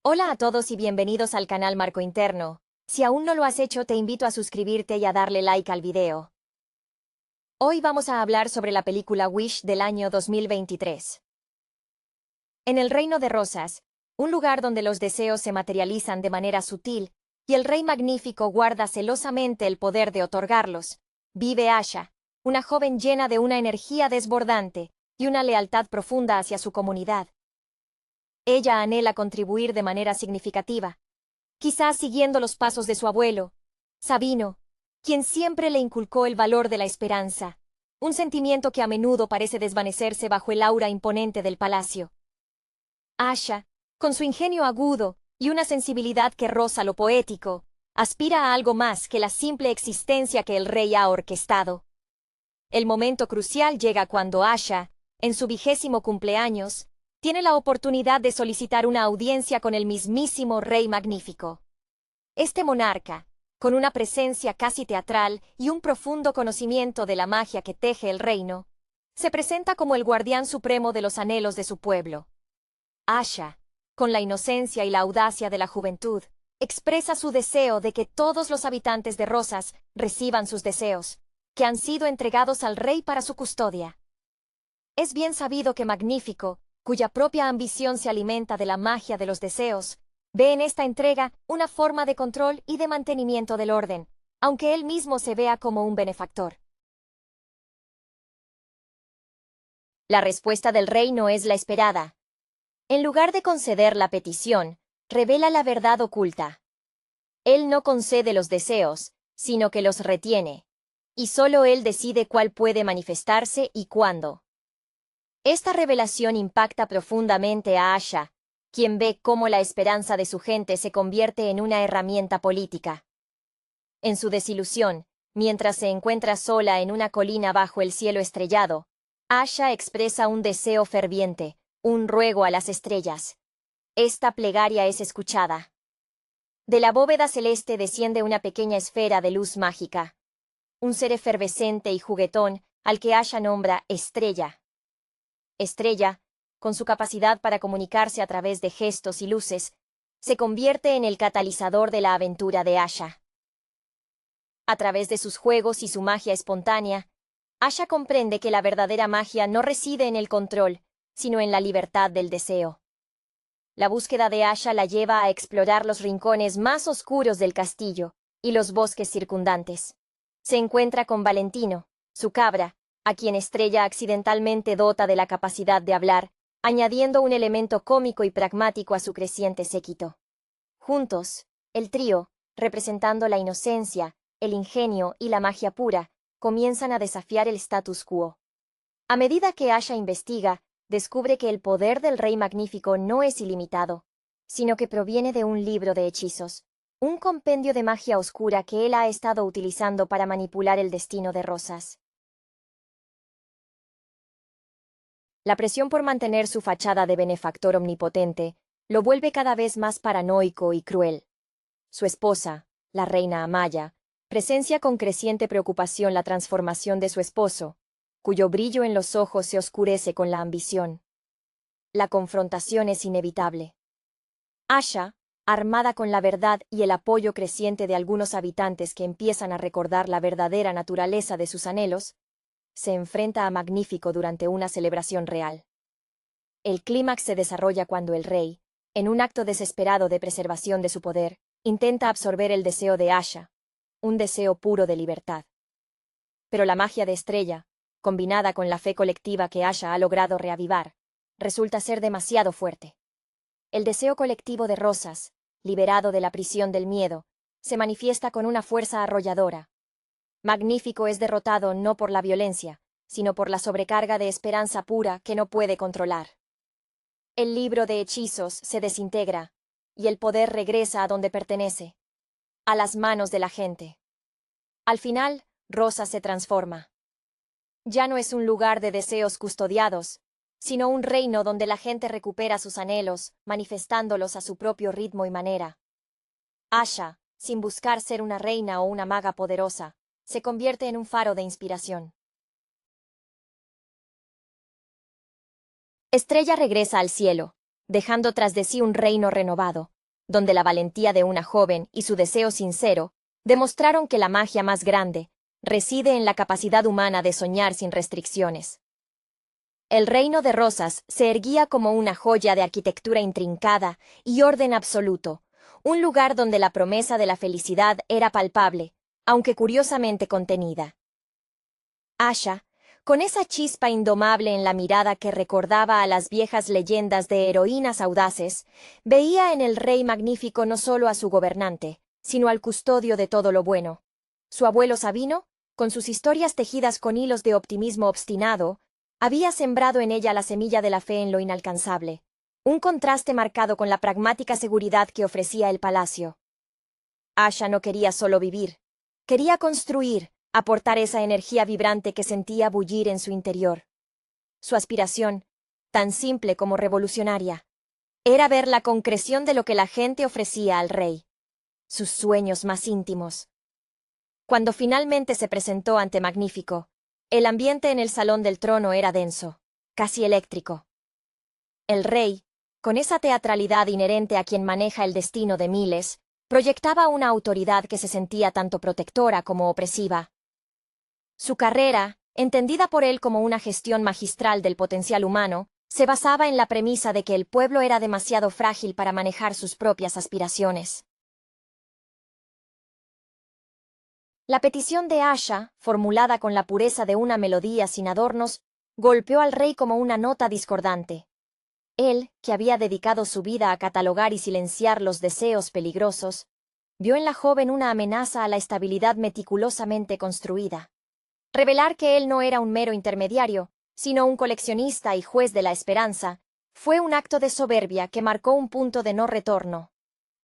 Hola a todos y bienvenidos al canal Marco Interno. Si aún no lo has hecho, te invito a suscribirte y a darle like al video. Hoy vamos a hablar sobre la película Wish del año 2023. En el Reino de Rosas, un lugar donde los deseos se materializan de manera sutil y el Rey Magnífico guarda celosamente el poder de otorgarlos, vive Asha, una joven llena de una energía desbordante y una lealtad profunda hacia su comunidad. Ella anhela contribuir de manera significativa, quizás siguiendo los pasos de su abuelo, Sabino, quien siempre le inculcó el valor de la esperanza, un sentimiento que a menudo parece desvanecerse bajo el aura imponente del palacio. Asha, con su ingenio agudo y una sensibilidad que roza lo poético, aspira a algo más que la simple existencia que el rey ha orquestado. El momento crucial llega cuando Asha, en su 20º cumpleaños, tiene la oportunidad de solicitar una audiencia con el mismísimo Rey Magnífico. Este monarca, con una presencia casi teatral y un profundo conocimiento de la magia que teje el reino, se presenta como el guardián supremo de los anhelos de su pueblo. Asha, con la inocencia y la audacia de la juventud, expresa su deseo de que todos los habitantes de Rosas reciban sus deseos, que han sido entregados al rey para su custodia. Es bien sabido que Magnífico, cuya propia ambición se alimenta de la magia de los deseos, ve en esta entrega una forma de control y de mantenimiento del orden, aunque él mismo se vea como un benefactor. La respuesta del rey no es la esperada. En lugar de conceder la petición, revela la verdad oculta. Él no concede los deseos, sino que los retiene, y solo él decide cuál puede manifestarse y cuándo. Esta revelación impacta profundamente a Asha, quien ve cómo la esperanza de su gente se convierte en una herramienta política. En su desilusión, mientras se encuentra sola en una colina bajo el cielo estrellado, Asha expresa un deseo ferviente, un ruego a las estrellas. Esta plegaria es escuchada. De la bóveda celeste desciende una pequeña esfera de luz mágica, un ser efervescente y juguetón al que Asha nombra Estrella. Estrella, con su capacidad para comunicarse a través de gestos y luces, se convierte en el catalizador de la aventura de Asha. A través de sus juegos y su magia espontánea, Asha comprende que la verdadera magia no reside en el control, sino en la libertad del deseo. La búsqueda de Asha la lleva a explorar los rincones más oscuros del castillo y los bosques circundantes. Se encuentra con Valentino, su cabra, a quien Estrella accidentalmente dota de la capacidad de hablar, añadiendo un elemento cómico y pragmático a su creciente séquito. Juntos, el trío, representando la inocencia, el ingenio y la magia pura, comienzan a desafiar el status quo. A medida que Asha investiga, descubre que el poder del Rey Magnífico no es ilimitado, sino que proviene de un libro de hechizos, un compendio de magia oscura que él ha estado utilizando para manipular el destino de Rosas. La presión por mantener su fachada de benefactor omnipotente lo vuelve cada vez más paranoico y cruel. Su esposa, la reina Amaya, presencia con creciente preocupación la transformación de su esposo, cuyo brillo en los ojos se oscurece con la ambición. La confrontación es inevitable. Asha, armada con la verdad y el apoyo creciente de algunos habitantes que empiezan a recordar la verdadera naturaleza de sus anhelos, se enfrenta a Magnífico durante una celebración real. El clímax se desarrolla cuando el rey, en un acto desesperado de preservación de su poder, intenta absorber el deseo de Asha, un deseo puro de libertad. Pero la magia de Estrella, combinada con la fe colectiva que Asha ha logrado reavivar, resulta ser demasiado fuerte. El deseo colectivo de Rosas, liberado de la prisión del miedo, se manifiesta con una fuerza arrolladora. Magnífico es derrotado no por la violencia, sino por la sobrecarga de esperanza pura que no puede controlar. El libro de hechizos se desintegra, y el poder regresa a donde pertenece, a las manos de la gente. Al final, Rosas se transforma. Ya no es un lugar de deseos custodiados, sino un reino donde la gente recupera sus anhelos, manifestándolos a su propio ritmo y manera. Asha, sin buscar ser una reina o una maga poderosa, se convierte en un faro de inspiración. Estrella regresa al cielo, dejando tras de sí un reino renovado, donde la valentía de una joven y su deseo sincero demostraron que la magia más grande reside en la capacidad humana de soñar sin restricciones. El reino de Rosas se erguía como una joya de arquitectura intrincada y orden absoluto, un lugar donde la promesa de la felicidad era palpable, aunque curiosamente contenida. Asha, con esa chispa indomable en la mirada que recordaba a las viejas leyendas de heroínas audaces, veía en el rey magnífico no solo a su gobernante, sino al custodio de todo lo bueno. Su abuelo Sabino, con sus historias tejidas con hilos de optimismo obstinado, había sembrado en ella la semilla de la fe en lo inalcanzable, un contraste marcado con la pragmática seguridad que ofrecía el palacio. Asha no quería solo vivir, quería construir, aportar esa energía vibrante que sentía bullir en su interior. Su aspiración, tan simple como revolucionaria, era ver la concreción de lo que la gente ofrecía al rey, sus sueños más íntimos. Cuando finalmente se presentó ante Magnífico, el ambiente en el salón del trono era denso, casi eléctrico. El rey, con esa teatralidad inherente a quien maneja el destino de miles, proyectaba una autoridad que se sentía tanto protectora como opresiva. Su carrera, entendida por él como una gestión magistral del potencial humano, se basaba en la premisa de que el pueblo era demasiado frágil para manejar sus propias aspiraciones. La petición de Asha, formulada con la pureza de una melodía sin adornos, golpeó al rey como una nota discordante. Él, que había dedicado su vida a catalogar y silenciar los deseos peligrosos, vio en la joven una amenaza a la estabilidad meticulosamente construida. Revelar que él no era un mero intermediario, sino un coleccionista y juez de la esperanza, fue un acto de soberbia que marcó un punto de no retorno.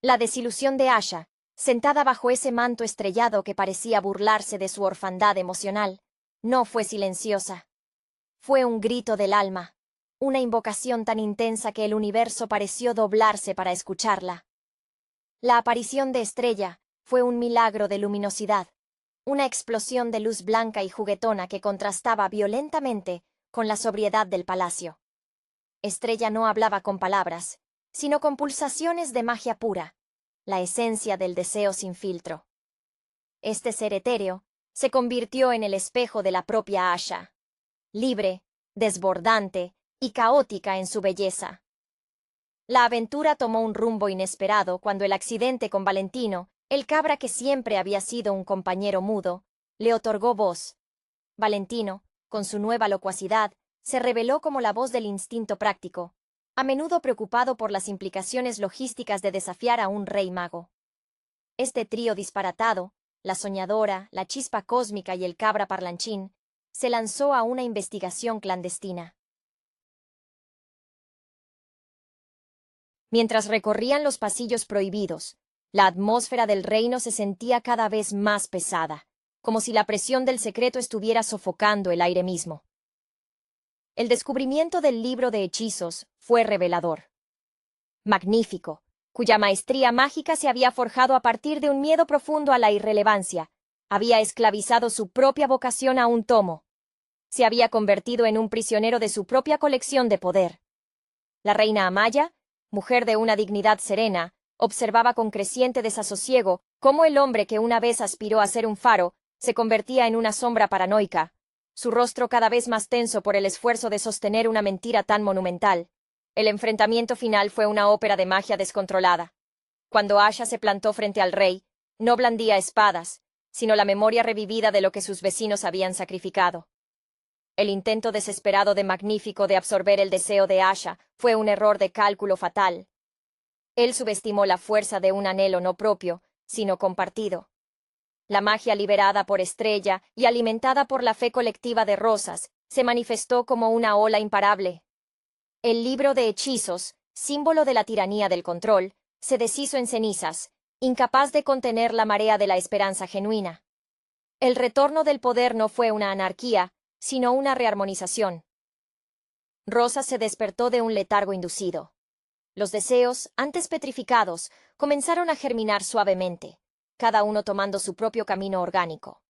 La desilusión de Asha, sentada bajo ese manto estrellado que parecía burlarse de su orfandad emocional, no fue silenciosa. Fue un grito del alma, una invocación tan intensa que el universo pareció doblarse para escucharla. La aparición de Estrella fue un milagro de luminosidad, una explosión de luz blanca y juguetona que contrastaba violentamente con la sobriedad del palacio. Estrella no hablaba con palabras, sino con pulsaciones de magia pura, la esencia del deseo sin filtro. Este ser etéreo se convirtió en el espejo de la propia Asha, libre, desbordante y caótica en su belleza. La aventura tomó un rumbo inesperado cuando el accidente con Valentino, el cabra que siempre había sido un compañero mudo, le otorgó voz. Valentino, con su nueva locuacidad, se reveló como la voz del instinto práctico, a menudo preocupado por las implicaciones logísticas de desafiar a un rey mago. Este trío disparatado, la soñadora, la chispa cósmica y el cabra parlanchín, se lanzó a una investigación clandestina. Mientras recorrían los pasillos prohibidos, la atmósfera del reino se sentía cada vez más pesada, como si la presión del secreto estuviera sofocando el aire mismo. El descubrimiento del libro de hechizos fue revelador. Magnífico, cuya maestría mágica se había forjado a partir de un miedo profundo a la irrelevancia, había esclavizado su propia vocación a un tomo. Se había convertido en un prisionero de su propia colección de poder. La reina Amaya, mujer de una dignidad serena, observaba con creciente desasosiego cómo el hombre que una vez aspiró a ser un faro se convertía en una sombra paranoica, su rostro cada vez más tenso por el esfuerzo de sostener una mentira tan monumental. El enfrentamiento final fue una ópera de magia descontrolada. Cuando Asha se plantó frente al rey, no blandía espadas, sino la memoria revivida de lo que sus vecinos habían sacrificado. El intento desesperado de Magnífico de absorber el deseo de Asha fue un error de cálculo fatal. Él subestimó la fuerza de un anhelo no propio, sino compartido. La magia liberada por Estrella y alimentada por la fe colectiva de Rosas se manifestó como una ola imparable. El libro de hechizos, símbolo de la tiranía del control, se deshizo en cenizas, incapaz de contener la marea de la esperanza genuina. El retorno del poder no fue una anarquía, sino una rearmonización. Rosas se despertó de un letargo inducido. Los deseos, antes petrificados, comenzaron a germinar suavemente, cada uno tomando su propio camino orgánico.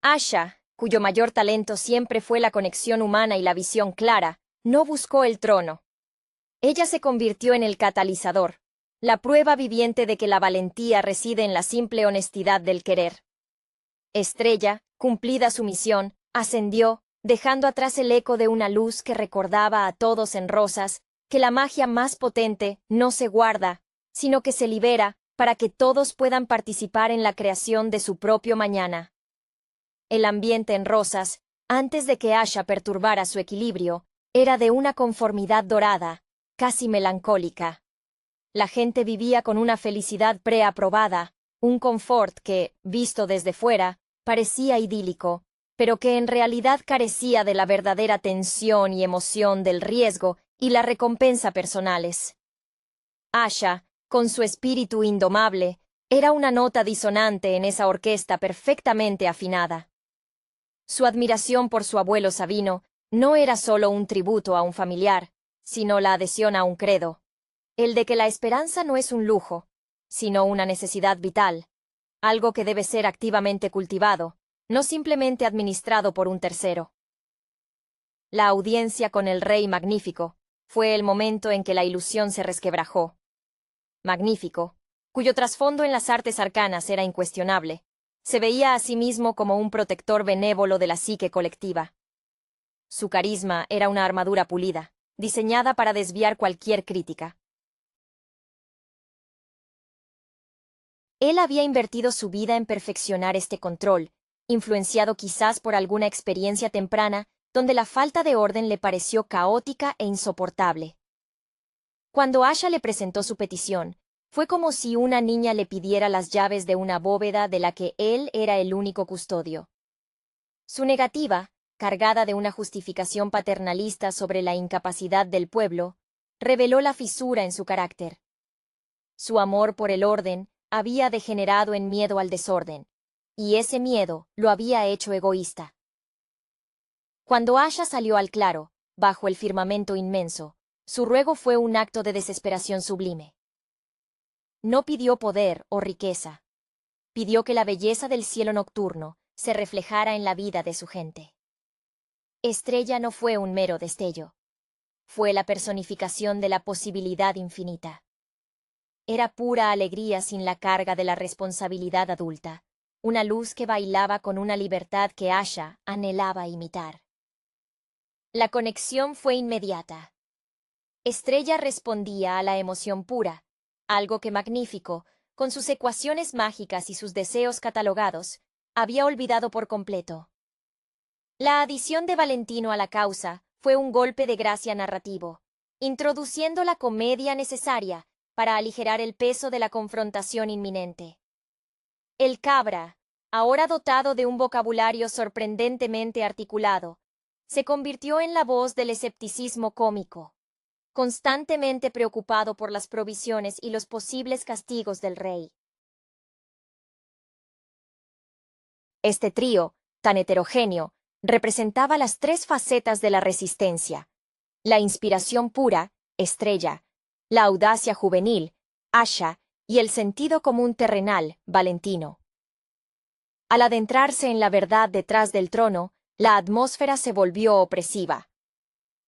Asha, cuyo mayor talento siempre fue la conexión humana y la visión clara, no buscó el trono. Ella se convirtió en el catalizador, la prueba viviente de que la valentía reside en la simple honestidad del querer. Estrella, cumplida su misión, ascendió, dejando atrás el eco de una luz que recordaba a todos en Rosas que la magia más potente no se guarda, sino que se libera para que todos puedan participar en la creación de su propio mañana. El ambiente en Rosas, antes de que Asha perturbara su equilibrio, era de una conformidad dorada, casi melancólica. La gente vivía con una felicidad preaprobada, un confort que, visto desde fuera, parecía idílico, pero que en realidad carecía de la verdadera tensión y emoción del riesgo y la recompensa personales. Asha, con su espíritu indomable, era una nota disonante en esa orquesta perfectamente afinada. Su admiración por su abuelo Sabino no era solo un tributo a un familiar, sino la adhesión a un credo, el de que la esperanza no es un lujo, sino una necesidad vital, algo que debe ser activamente cultivado, no simplemente administrado por un tercero. La audiencia con el rey Magnífico fue el momento en que la ilusión se resquebrajó. Magnífico, cuyo trasfondo en las artes arcanas era incuestionable, se veía a sí mismo como un protector benévolo de la psique colectiva. Su carisma era una armadura pulida, diseñada para desviar cualquier crítica. Él había invertido su vida en perfeccionar este control, influenciado quizás por alguna experiencia temprana donde la falta de orden le pareció caótica e insoportable. Cuando Asha le presentó su petición, fue como si una niña le pidiera las llaves de una bóveda de la que él era el único custodio. Su negativa, cargada de una justificación paternalista sobre la incapacidad del pueblo, reveló la fisura en su carácter. Su amor por el orden había degenerado en miedo al desorden, y ese miedo lo había hecho egoísta. Cuando Asha salió al claro, bajo el firmamento inmenso, su ruego fue un acto de desesperación sublime. No pidió poder o riqueza. Pidió que la belleza del cielo nocturno se reflejara en la vida de su gente. Estrella no fue un mero destello. Fue la personificación de la posibilidad infinita. Era pura alegría sin la carga de la responsabilidad adulta, una luz que bailaba con una libertad que Asha anhelaba imitar. La conexión fue inmediata. Estrella respondía a la emoción pura, algo que Magnífico, con sus ecuaciones mágicas y sus deseos catalogados, había olvidado por completo. La adición de Valentino a la causa fue un golpe de gracia narrativo, introduciendo la comedia necesaria para aligerar el peso de la confrontación inminente. El cabra, ahora dotado de un vocabulario sorprendentemente articulado, se convirtió en la voz del escepticismo cómico, constantemente preocupado por las provisiones y los posibles castigos del rey. Este trío, tan heterogéneo, representaba las tres facetas de la resistencia: la inspiración pura, Estrella, la audacia juvenil, Asha, y el sentido común terrenal, Valentino. Al adentrarse en la verdad detrás del trono, la atmósfera se volvió opresiva.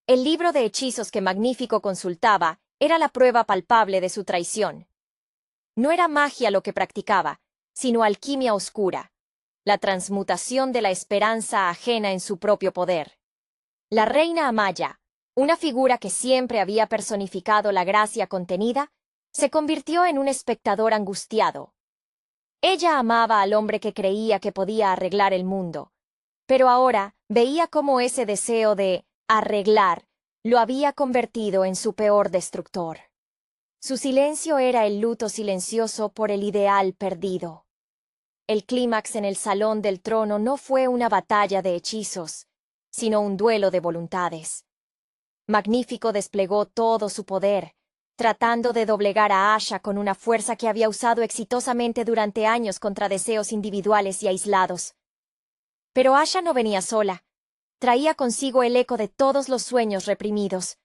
El libro de hechizos que Magnífico consultaba era la prueba palpable de su traición. No era magia lo que practicaba, sino alquimia oscura, la transmutación de la esperanza ajena en su propio poder. La reina Amaya, una figura que siempre había personificado la gracia contenida, se convirtió en un espectador angustiado. Ella amaba al hombre que creía que podía arreglar el mundo, pero ahora veía cómo ese deseo de arreglar lo había convertido en su peor destructor. Su silencio era el luto silencioso por el ideal perdido. El clímax en el Salón del Trono no fue una batalla de hechizos, sino un duelo de voluntades. Magnífico desplegó todo su poder, tratando de doblegar a Asha con una fuerza que había usado exitosamente durante años contra deseos individuales y aislados. Pero Asha no venía sola. Traía consigo el eco de todos los sueños reprimidos.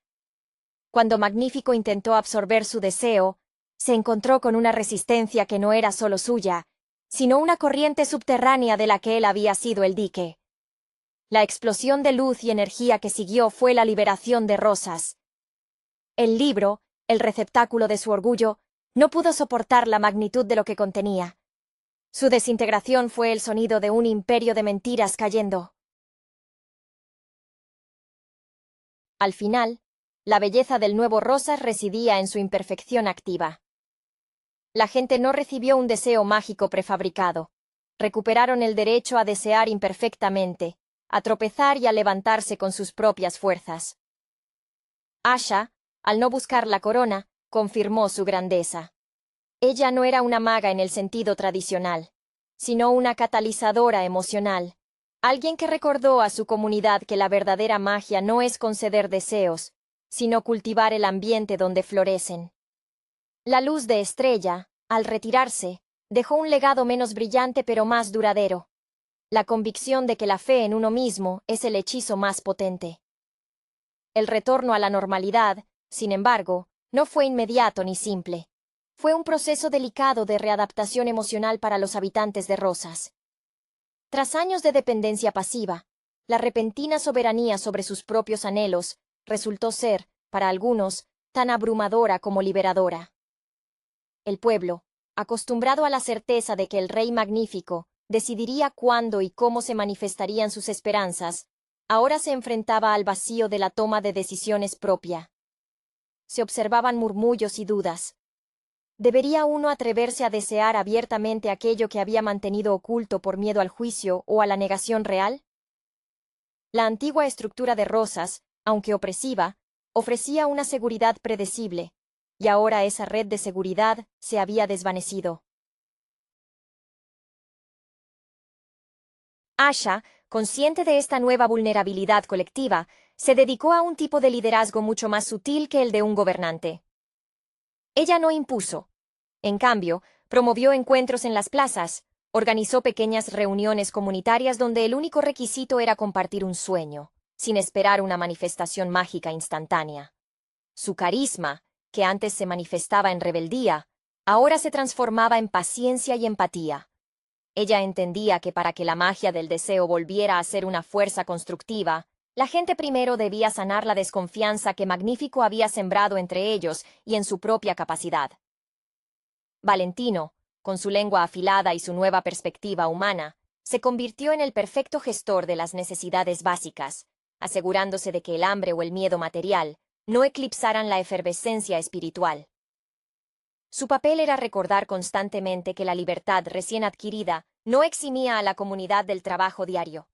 Cuando Magnífico intentó absorber su deseo, se encontró con una resistencia que no era solo suya, sino una corriente subterránea de la que él había sido el dique. La explosión de luz y energía que siguió fue la liberación de Rosas. El libro, el receptáculo de su orgullo, no pudo soportar la magnitud de lo que contenía. Su desintegración fue el sonido de un imperio de mentiras cayendo. Al final, la belleza del nuevo Rosas residía en su imperfección activa. La gente no recibió un deseo mágico prefabricado. Recuperaron el derecho a desear imperfectamente, a tropezar y a levantarse con sus propias fuerzas. Asha, al no buscar la corona, confirmó su grandeza. Ella no era una maga en el sentido tradicional, sino una catalizadora emocional, alguien que recordó a su comunidad que la verdadera magia no es conceder deseos, sino cultivar el ambiente donde florecen. La luz de Estrella, al retirarse, dejó un legado menos brillante pero más duradero. La convicción de que la fe en uno mismo es el hechizo más potente. El retorno a la normalidad, sin embargo, no fue inmediato ni simple. Fue un proceso delicado de readaptación emocional para los habitantes de Rosas. Tras años de dependencia pasiva, la repentina soberanía sobre sus propios anhelos resultó ser, para algunos, tan abrumadora como liberadora. El pueblo, acostumbrado a la certeza de que el Rey Magnífico decidiría cuándo y cómo se manifestarían sus esperanzas, ahora se enfrentaba al vacío de la toma de decisiones propia. Se observaban murmullos y dudas. ¿Debería uno atreverse a desear abiertamente aquello que había mantenido oculto por miedo al juicio o a la negación real? La antigua estructura de Rosas, aunque opresiva, ofrecía una seguridad predecible, y ahora esa red de seguridad se había desvanecido. Asha, consciente de esta nueva vulnerabilidad colectiva, se dedicó a un tipo de liderazgo mucho más sutil que el de un gobernante. Ella no impuso. En cambio, promovió encuentros en las plazas, organizó pequeñas reuniones comunitarias donde el único requisito era compartir un sueño, sin esperar una manifestación mágica instantánea. Su carisma, que antes se manifestaba en rebeldía, ahora se transformaba en paciencia y empatía. Ella entendía que para que la magia del deseo volviera a ser una fuerza constructiva, la gente primero debía sanar la desconfianza que Magnífico había sembrado entre ellos y en su propia capacidad. Valentino, con su lengua afilada y su nueva perspectiva humana, se convirtió en el perfecto gestor de las necesidades básicas, asegurándose de que el hambre o el miedo material no eclipsaran la efervescencia espiritual. Su papel era recordar constantemente que la libertad recién adquirida no eximía a la comunidad del trabajo diario.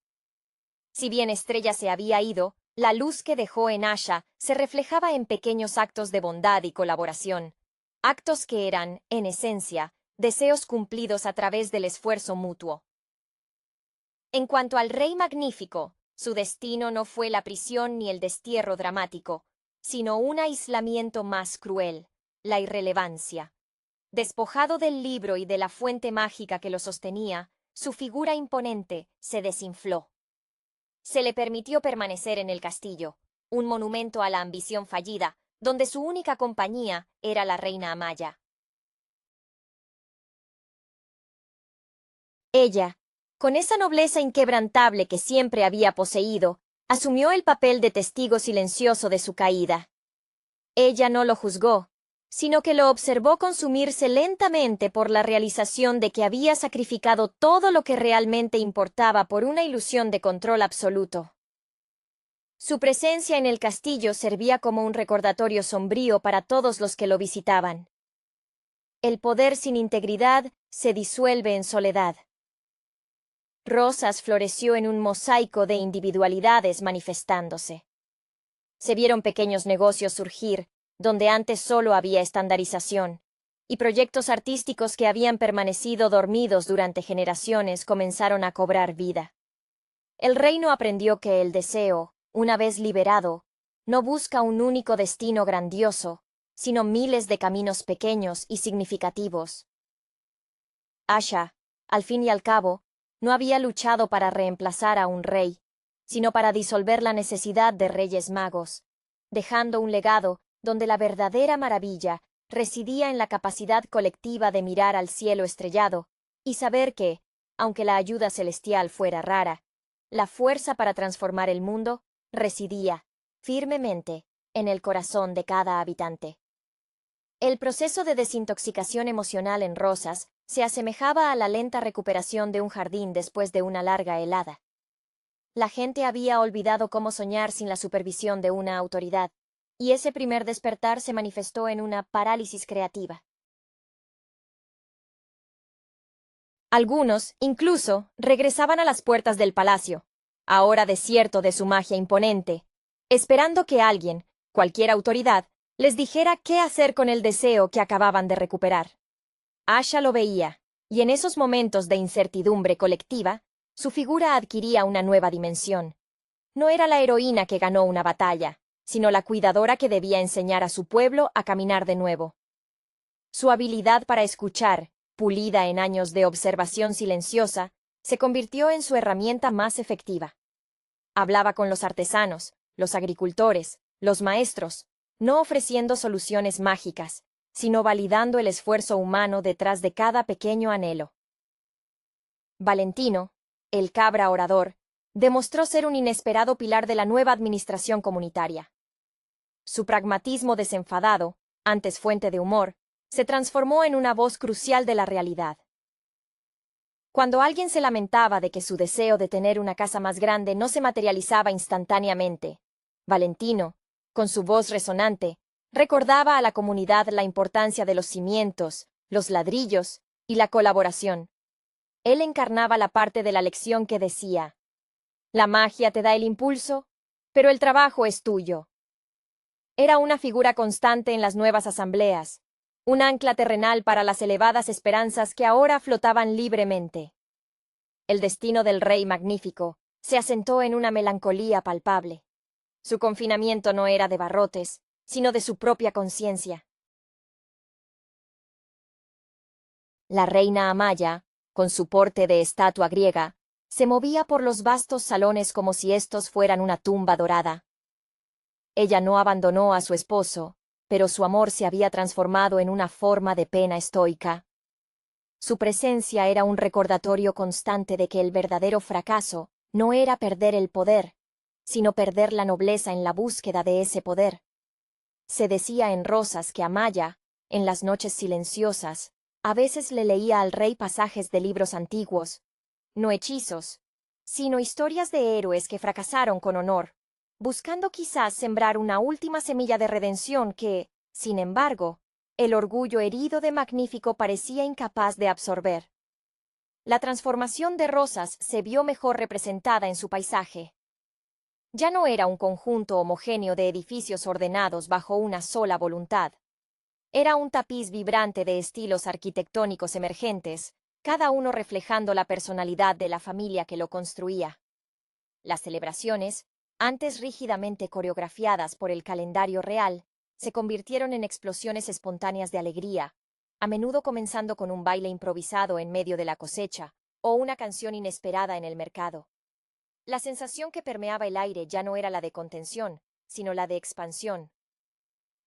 Si bien Estrella se había ido, la luz que dejó en Asha se reflejaba en pequeños actos de bondad y colaboración, actos que eran, en esencia, deseos cumplidos a través del esfuerzo mutuo. En cuanto al Rey Magnífico, su destino no fue la prisión ni el destierro dramático, sino un aislamiento más cruel, la irrelevancia. Despojado del libro y de la fuente mágica que lo sostenía, su figura imponente se desinfló. Se le permitió permanecer en el castillo, un monumento a la ambición fallida, donde su única compañía era la reina Amaya. Ella, con esa nobleza inquebrantable que siempre había poseído, asumió el papel de testigo silencioso de su caída. Ella no lo juzgó, sino que lo observó consumirse lentamente por la realización de que había sacrificado todo lo que realmente importaba por una ilusión de control absoluto. Su presencia en el castillo servía como un recordatorio sombrío para todos los que lo visitaban. El poder sin integridad se disuelve en soledad. Rosas floreció en un mosaico de individualidades manifestándose. Se vieron pequeños negocios surgir, donde antes solo había estandarización, y proyectos artísticos que habían permanecido dormidos durante generaciones comenzaron a cobrar vida. El reino aprendió que el deseo, una vez liberado, no busca un único destino grandioso, sino miles de caminos pequeños y significativos. Asha, al fin y al cabo, no había luchado para reemplazar a un rey, sino para disolver la necesidad de reyes magos, dejando un legado donde la verdadera maravilla residía en la capacidad colectiva de mirar al cielo estrellado y saber que, aunque la ayuda celestial fuera rara, La fuerza para transformar el mundo residía, firmemente, en el corazón de cada habitante. El proceso de desintoxicación emocional en Rosas se asemejaba a la lenta recuperación de un jardín después de una larga helada. La gente había olvidado cómo soñar sin la supervisión de una autoridad, y ese primer despertar se manifestó en una parálisis creativa. Algunos, incluso, regresaban a las puertas del palacio, ahora desierto de su magia imponente, esperando que alguien, cualquier autoridad, les dijera qué hacer con el deseo que acababan de recuperar. Asha lo veía, y en esos momentos de incertidumbre colectiva, su figura adquiría una nueva dimensión. No era la heroína que ganó una batalla, sino la cuidadora que debía enseñar a su pueblo a caminar de nuevo. Su habilidad para escuchar, pulida en años de observación silenciosa, se convirtió en su herramienta más efectiva. Hablaba con los artesanos, los agricultores, los maestros, no ofreciendo soluciones mágicas, sino validando el esfuerzo humano detrás de cada pequeño anhelo. Valentino, el cabra orador, demostró ser un inesperado pilar de la nueva administración comunitaria. Su pragmatismo desenfadado, antes fuente de humor, se transformó en una voz crucial de la realidad. Cuando alguien se lamentaba de que su deseo de tener una casa más grande no se materializaba instantáneamente, Valentino, con su voz resonante, recordaba a la comunidad la importancia de los cimientos, los ladrillos y la colaboración. Él encarnaba la parte de la lección que decía: la magia te da el impulso, pero el trabajo es tuyo. Era una figura constante en las nuevas asambleas, un ancla terrenal para las elevadas esperanzas que ahora flotaban libremente. El destino del rey magnífico se asentó en una melancolía palpable. Su confinamiento no era de barrotes, sino de su propia conciencia. La reina Amaya, con su porte de estatua griega, se movía por los vastos salones como si estos fueran una tumba dorada. Ella no abandonó a su esposo, pero su amor se había transformado en una forma de pena estoica. Su presencia era un recordatorio constante de que el verdadero fracaso no era perder el poder, sino perder la nobleza en la búsqueda de ese poder. Se decía en Rosas que Amaya, en las noches silenciosas, a veces le leía al rey pasajes de libros antiguos, no hechizos, sino historias de héroes que fracasaron con honor, buscando quizás sembrar una última semilla de redención que, sin embargo, el orgullo herido de Magnífico parecía incapaz de absorber. La transformación de Rosas se vio mejor representada en su paisaje. Ya no era un conjunto homogéneo de edificios ordenados bajo una sola voluntad. Era un tapiz vibrante de estilos arquitectónicos emergentes, cada uno reflejando la personalidad de la familia que lo construía. Las celebraciones, antes rígidamente coreografiadas por el calendario real, se convirtieron en explosiones espontáneas de alegría, a menudo comenzando con un baile improvisado en medio de la cosecha o una canción inesperada en el mercado. La sensación que permeaba el aire ya no era la de contención, sino la de expansión.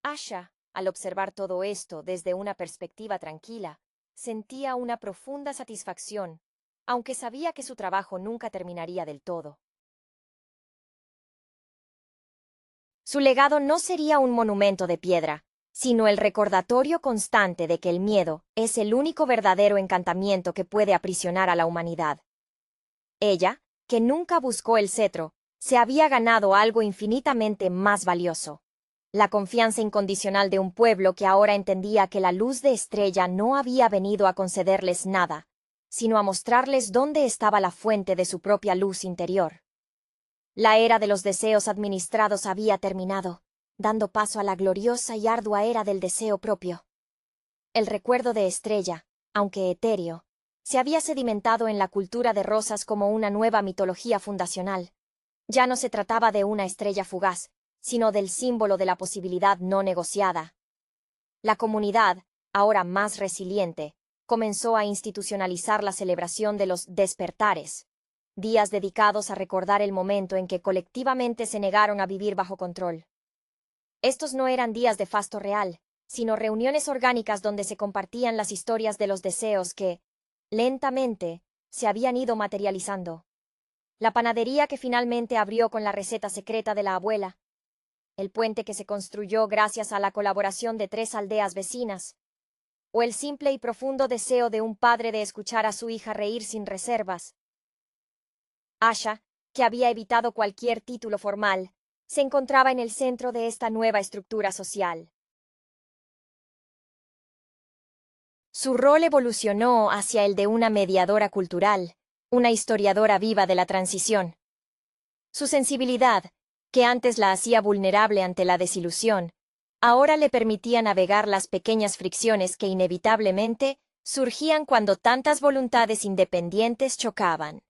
Asha, al observar todo esto desde una perspectiva tranquila, sentía una profunda satisfacción, aunque sabía que su trabajo nunca terminaría del todo. Su legado no sería un monumento de piedra, sino el recordatorio constante de que el miedo es el único verdadero encantamiento que puede aprisionar a la humanidad. Ella, que nunca buscó el cetro, se había ganado algo infinitamente más valioso: la confianza incondicional de un pueblo que ahora entendía que la luz de Estrella no había venido a concederles nada, sino a mostrarles dónde estaba la fuente de su propia luz interior. La era de los deseos administrados había terminado, dando paso a la gloriosa y ardua era del deseo propio. El recuerdo de Estrella, aunque etéreo, se había sedimentado en la cultura de Rosas como una nueva mitología fundacional. Ya no se trataba de una estrella fugaz, sino del símbolo de la posibilidad no negociada. La comunidad, ahora más resiliente, comenzó a institucionalizar la celebración de los despertares, días dedicados a recordar el momento en que colectivamente se negaron a vivir bajo control. Estos no eran días de fasto real, sino reuniones orgánicas donde se compartían las historias de los deseos que, lentamente, se habían ido materializando. la panadería que finalmente abrió con la receta secreta de la abuela, el puente que se construyó gracias a la colaboración de 3 aldeas vecinas, o el simple y profundo deseo de un padre de escuchar a su hija reír sin reservas. Asha, que había evitado cualquier título formal, se encontraba en el centro de esta nueva estructura social. Su rol evolucionó hacia el de una mediadora cultural, una historiadora viva de la transición. Su sensibilidad, que antes la hacía vulnerable ante la desilusión, ahora le permitía navegar las pequeñas fricciones que inevitablemente surgían cuando tantas voluntades independientes chocaban.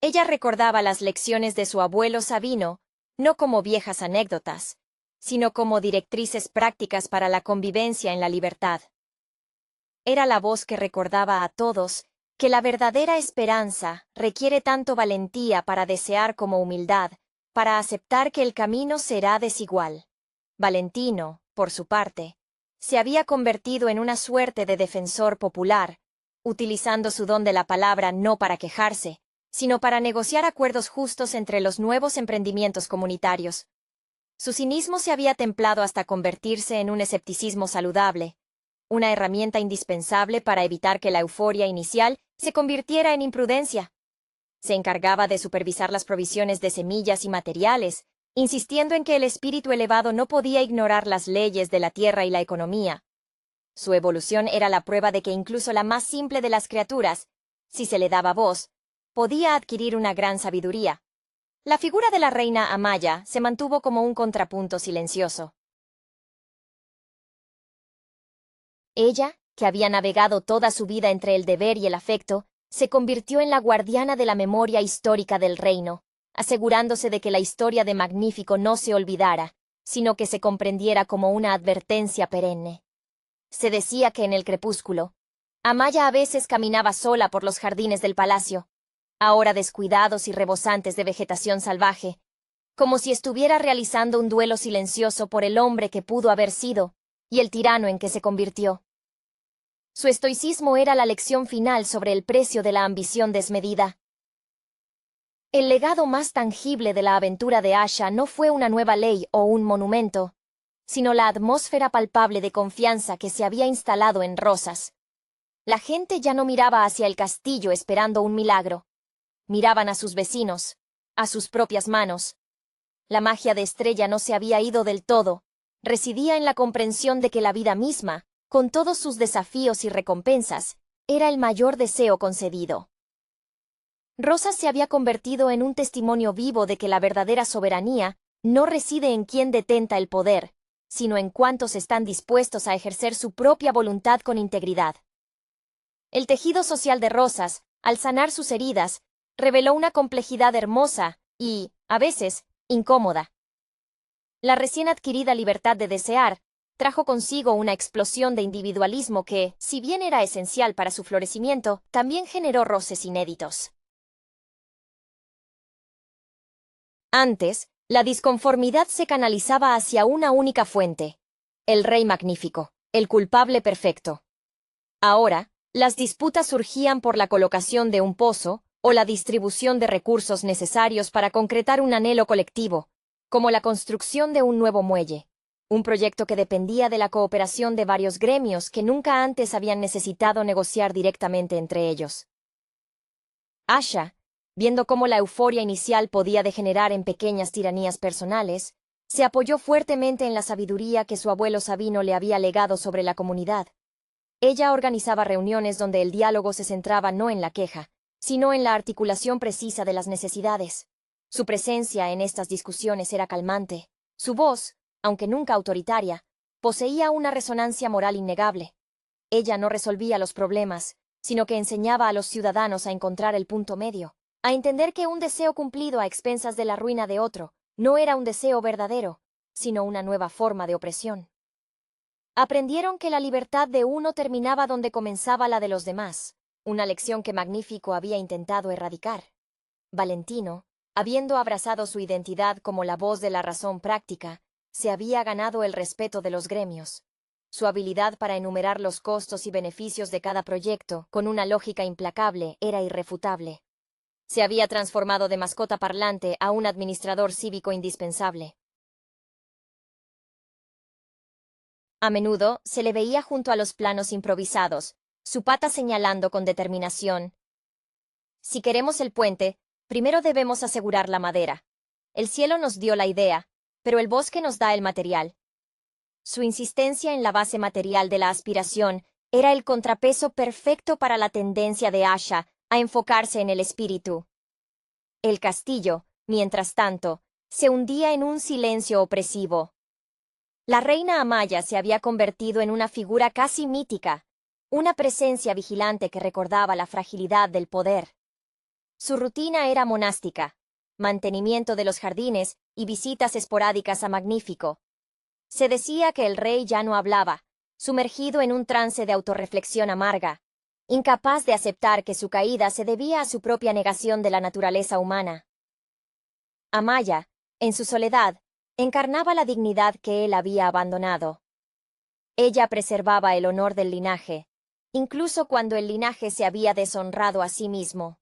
Ella recordaba las lecciones de su abuelo Sabino, no como viejas anécdotas, sino como directrices prácticas para la convivencia en la libertad. Era la voz que recordaba a todos que la verdadera esperanza requiere tanto valentía para desear como humildad, para aceptar que el camino será desigual. Valentino, por su parte, se había convertido en una suerte de defensor popular, utilizando su don de la palabra no para quejarse, sino para negociar acuerdos justos entre los nuevos emprendimientos comunitarios. Su cinismo se había templado hasta convertirse en un escepticismo saludable, una herramienta indispensable para evitar que la euforia inicial se convirtiera en imprudencia. Se encargaba de supervisar las provisiones de semillas y materiales, insistiendo en que el espíritu elevado no podía ignorar las leyes de la tierra y la economía. Su evolución era la prueba de que incluso la más simple de las criaturas, si se le daba voz, podía adquirir una gran sabiduría. La figura de la reina Amaya se mantuvo como un contrapunto silencioso. Ella, que había navegado toda su vida entre el deber y el afecto, se convirtió en la guardiana de la memoria histórica del reino, asegurándose de que la historia de Magnífico no se olvidara, sino que se comprendiera como una advertencia perenne. Se decía que en el crepúsculo, Amaya a veces caminaba sola por los jardines del palacio, ahora descuidados y rebosantes de vegetación salvaje, como si estuviera realizando un duelo silencioso por el hombre que pudo haber sido y el tirano en que se convirtió. Su estoicismo era la lección final sobre el precio de la ambición desmedida. El legado más tangible de la aventura de Asha no fue una nueva ley o un monumento, sino la atmósfera palpable de confianza que se había instalado en Rosas. La gente ya no miraba hacia el castillo esperando un milagro. Miraban a sus vecinos, a sus propias manos. La magia de Estrella no se había ido del todo, residía en la comprensión de que la vida misma, con todos sus desafíos y recompensas, era el mayor deseo concedido. Rosas se había convertido en un testimonio vivo de que la verdadera soberanía no reside en quien detenta el poder, sino en cuántos están dispuestos a ejercer su propia voluntad con integridad. El tejido social de Rosas, al sanar sus heridas, reveló una complejidad hermosa y, a veces, incómoda. La recién adquirida libertad de desear trajo consigo una explosión de individualismo que, si bien era esencial para su florecimiento, también generó roces inéditos. Antes, la disconformidad se canalizaba hacia una única fuente: el rey magnífico, el culpable perfecto. Ahora, las disputas surgían por la colocación de un pozo o la distribución de recursos necesarios para concretar un anhelo colectivo, como la construcción de un nuevo muelle, un proyecto que dependía de la cooperación de varios gremios que nunca antes habían necesitado negociar directamente entre ellos. Asha, viendo cómo la euforia inicial podía degenerar en pequeñas tiranías personales, se apoyó fuertemente en la sabiduría que su abuelo Sabino le había legado sobre la comunidad. Ella organizaba reuniones donde el diálogo se centraba no en la queja, sino en la articulación precisa de las necesidades. Su presencia en estas discusiones era calmante. Su voz, aunque nunca autoritaria, poseía una resonancia moral innegable. Ella no resolvía los problemas, sino que enseñaba a los ciudadanos a encontrar el punto medio, a entender que un deseo cumplido a expensas de la ruina de otro no era un deseo verdadero, sino una nueva forma de opresión. Aprendieron que la libertad de uno terminaba donde comenzaba la de los demás, una lección que Magnífico había intentado erradicar. Valentino, habiendo abrazado su identidad como la voz de la razón práctica, se había ganado el respeto de los gremios. Su habilidad para enumerar los costos y beneficios de cada proyecto con una lógica implacable era irrefutable. Se había transformado de mascota parlante a un administrador cívico indispensable. A menudo se le veía junto a los planos improvisados, su pata señalando con determinación. Si queremos el puente, primero debemos asegurar la madera. El cielo nos dio la idea, pero el bosque nos da el material. Su insistencia en la base material de la aspiración era el contrapeso perfecto para la tendencia de Asha a enfocarse en el espíritu. El castillo, mientras tanto, se hundía en un silencio opresivo. La reina Amaya se había convertido en una figura casi mítica, una presencia vigilante que recordaba la fragilidad del poder. Su rutina era monástica, mantenimiento de los jardines y visitas esporádicas a Magnífico. Se decía que el rey ya no hablaba, sumergido en un trance de autorreflexión amarga, incapaz de aceptar que su caída se debía a su propia negación de la naturaleza humana. Amaya, en su soledad, encarnaba la dignidad que él había abandonado. Ella preservaba el honor del linaje, incluso cuando el linaje se había deshonrado a sí mismo.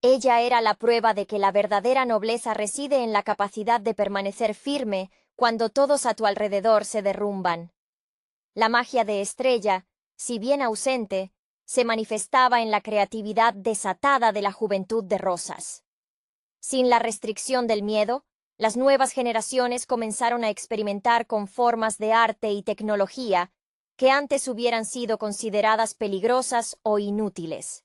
Ella era la prueba de que la verdadera nobleza reside en la capacidad de permanecer firme cuando todos a tu alrededor se derrumban. La magia de Estrella, si bien ausente, se manifestaba en la creatividad desatada de la juventud de Rosas. Sin la restricción del miedo, las nuevas generaciones comenzaron a experimentar con formas de arte y tecnología que antes hubieran sido consideradas peligrosas o inútiles.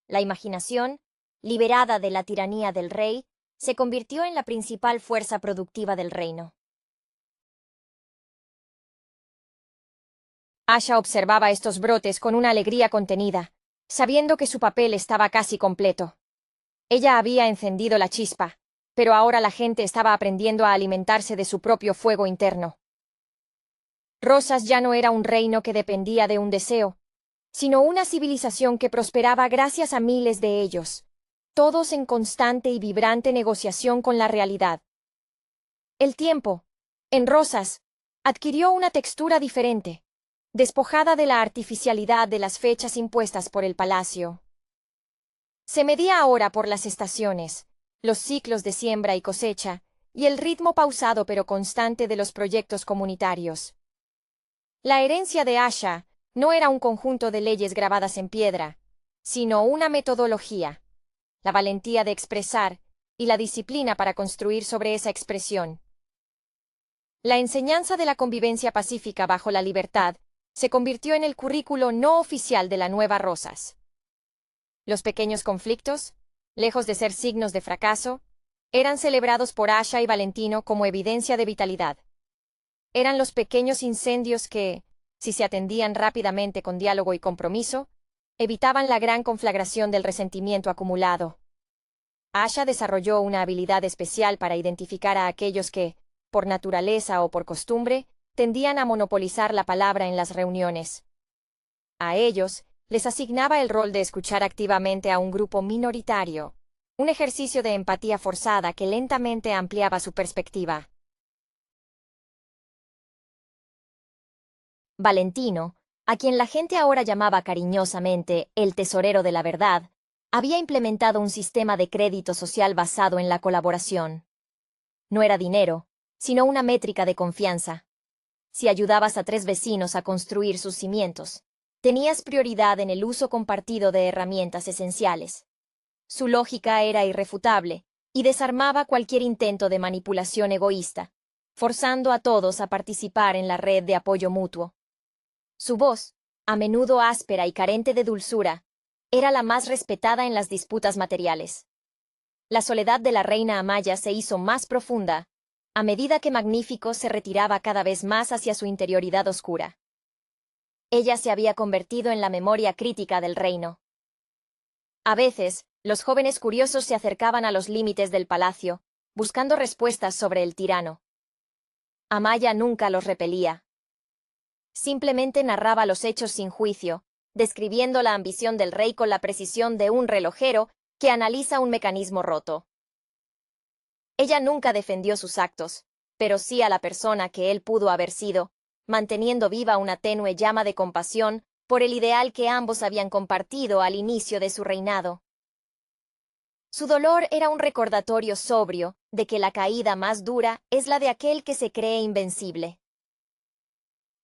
La imaginación, liberada de la tiranía del rey, se convirtió en la principal fuerza productiva del reino. Asha observaba estos brotes con una alegría contenida, sabiendo que su papel estaba casi completo. Ella había encendido la chispa, pero ahora la gente estaba aprendiendo a alimentarse de su propio fuego interno. Rosas ya no era un reino que dependía de un deseo, sino una civilización que prosperaba gracias a miles de ellos, todos en constante y vibrante negociación con la realidad. El tiempo, en Rosas, adquirió una textura diferente, despojada de la artificialidad de las fechas impuestas por el palacio. Se medía ahora por las estaciones, los ciclos de siembra y cosecha, y el ritmo pausado pero constante de los proyectos comunitarios. La herencia de Asha no era un conjunto de leyes grabadas en piedra, sino una metodología, la valentía de expresar y la disciplina para construir sobre esa expresión. La enseñanza de la convivencia pacífica bajo la libertad se convirtió en el currículo no oficial de la Nueva Rosas. Los pequeños conflictos, lejos de ser signos de fracaso, eran celebrados por Asha y Valentino como evidencia de vitalidad. Eran los pequeños incendios que, si se atendían rápidamente con diálogo y compromiso, evitaban la gran conflagración del resentimiento acumulado. Asha desarrolló una habilidad especial para identificar a aquellos que, por naturaleza o por costumbre, tendían a monopolizar la palabra en las reuniones. A ellos les asignaba el rol de escuchar activamente a un grupo minoritario, un ejercicio de empatía forzada que lentamente ampliaba su perspectiva. Valentino, a quien la gente ahora llamaba cariñosamente el tesorero de la verdad, había implementado un sistema de crédito social basado en la colaboración. No era dinero, sino una métrica de confianza. Si ayudabas a 3 vecinos a construir sus cimientos, tenías prioridad en el uso compartido de herramientas esenciales. Su lógica era irrefutable y desarmaba cualquier intento de manipulación egoísta, forzando a todos a participar en la red de apoyo mutuo. Su voz, a menudo áspera y carente de dulzura, era la más respetada en las disputas materiales. La soledad de la reina Amaya se hizo más profunda a medida que Magnífico se retiraba cada vez más hacia su interioridad oscura. Ella se había convertido en la memoria crítica del reino. A veces, los jóvenes curiosos se acercaban a los límites del palacio, buscando respuestas sobre el tirano. Amaya nunca los repelía. Simplemente narraba los hechos sin juicio, describiendo la ambición del rey con la precisión de un relojero que analiza un mecanismo roto. Ella nunca defendió sus actos, pero sí a la persona que él pudo haber sido, manteniendo viva una tenue llama de compasión por el ideal que ambos habían compartido al inicio de su reinado. Su dolor era un recordatorio sobrio de que la caída más dura es la de aquel que se cree invencible.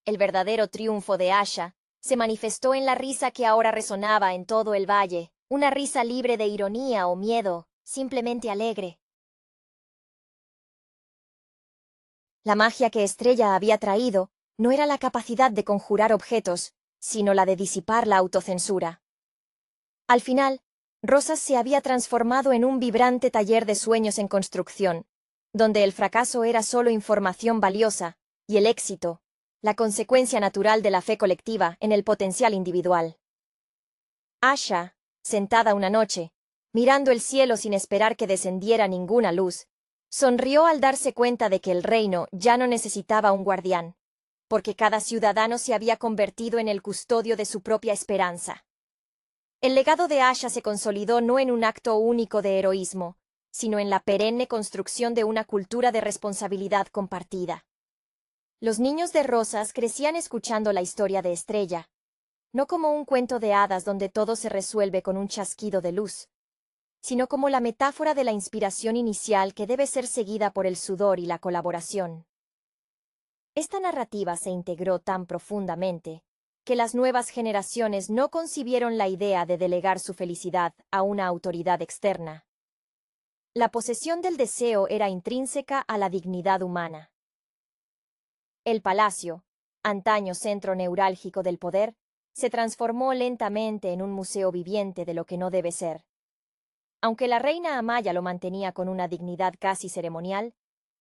El verdadero triunfo de Asha se manifestó en la risa que ahora resonaba en todo el valle, una risa libre de ironía o miedo, simplemente alegre. La magia que Estrella había traído no era la capacidad de conjurar objetos, sino la de disipar la autocensura. Al final, Rosas se había transformado en un vibrante taller de sueños en construcción, donde el fracaso era solo información valiosa y el éxito, la consecuencia natural de la fe colectiva en el potencial individual. Asha, sentada una noche, mirando el cielo sin esperar que descendiera ninguna luz, sonrió al darse cuenta de que el reino ya no necesitaba un guardián, porque cada ciudadano se había convertido en el custodio de su propia esperanza. El legado de Asha se consolidó no en un acto único de heroísmo, sino en la perenne construcción de una cultura de responsabilidad compartida. Los niños de Rosas crecían escuchando la historia de Estrella, no como un cuento de hadas donde todo se resuelve con un chasquido de luz, sino como la metáfora de la inspiración inicial que debe ser seguida por el sudor y la colaboración. Esta narrativa se integró tan profundamente que las nuevas generaciones no concibieron la idea de delegar su felicidad a una autoridad externa. La posesión del deseo era intrínseca a la dignidad humana. El palacio, antaño centro neurálgico del poder, se transformó lentamente en un museo viviente de lo que no debe ser. Aunque la reina Amaya lo mantenía con una dignidad casi ceremonial,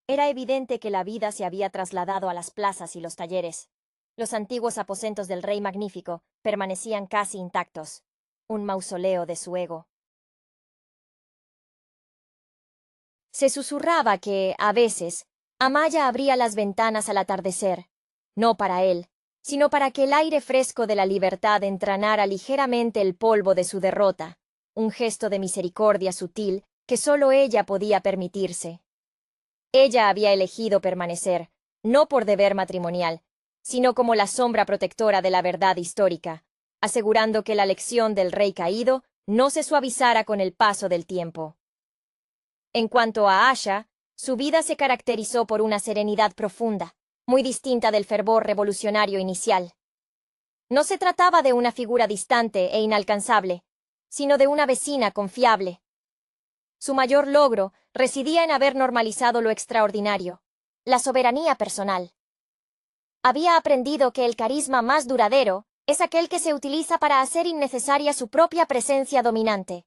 era evidente que la vida se había trasladado a las plazas y los talleres. Los antiguos aposentos del rey magnífico permanecían casi intactos, un mausoleo de su ego. Se susurraba que, a veces, Amaya abría las ventanas al atardecer, no para él, sino para que el aire fresco de la libertad entranara ligeramente el polvo de su derrota, un gesto de misericordia sutil que solo ella podía permitirse. Ella había elegido permanecer, no por deber matrimonial, sino como la sombra protectora de la verdad histórica, asegurando que la lección del rey caído no se suavizara con el paso del tiempo. En cuanto a Asha, su vida se caracterizó por una serenidad profunda, muy distinta del fervor revolucionario inicial. No se trataba de una figura distante e inalcanzable, sino de una vecina confiable. Su mayor logro residía en haber normalizado lo extraordinario, la soberanía personal. Había aprendido que el carisma más duradero es aquel que se utiliza para hacer innecesaria su propia presencia dominante.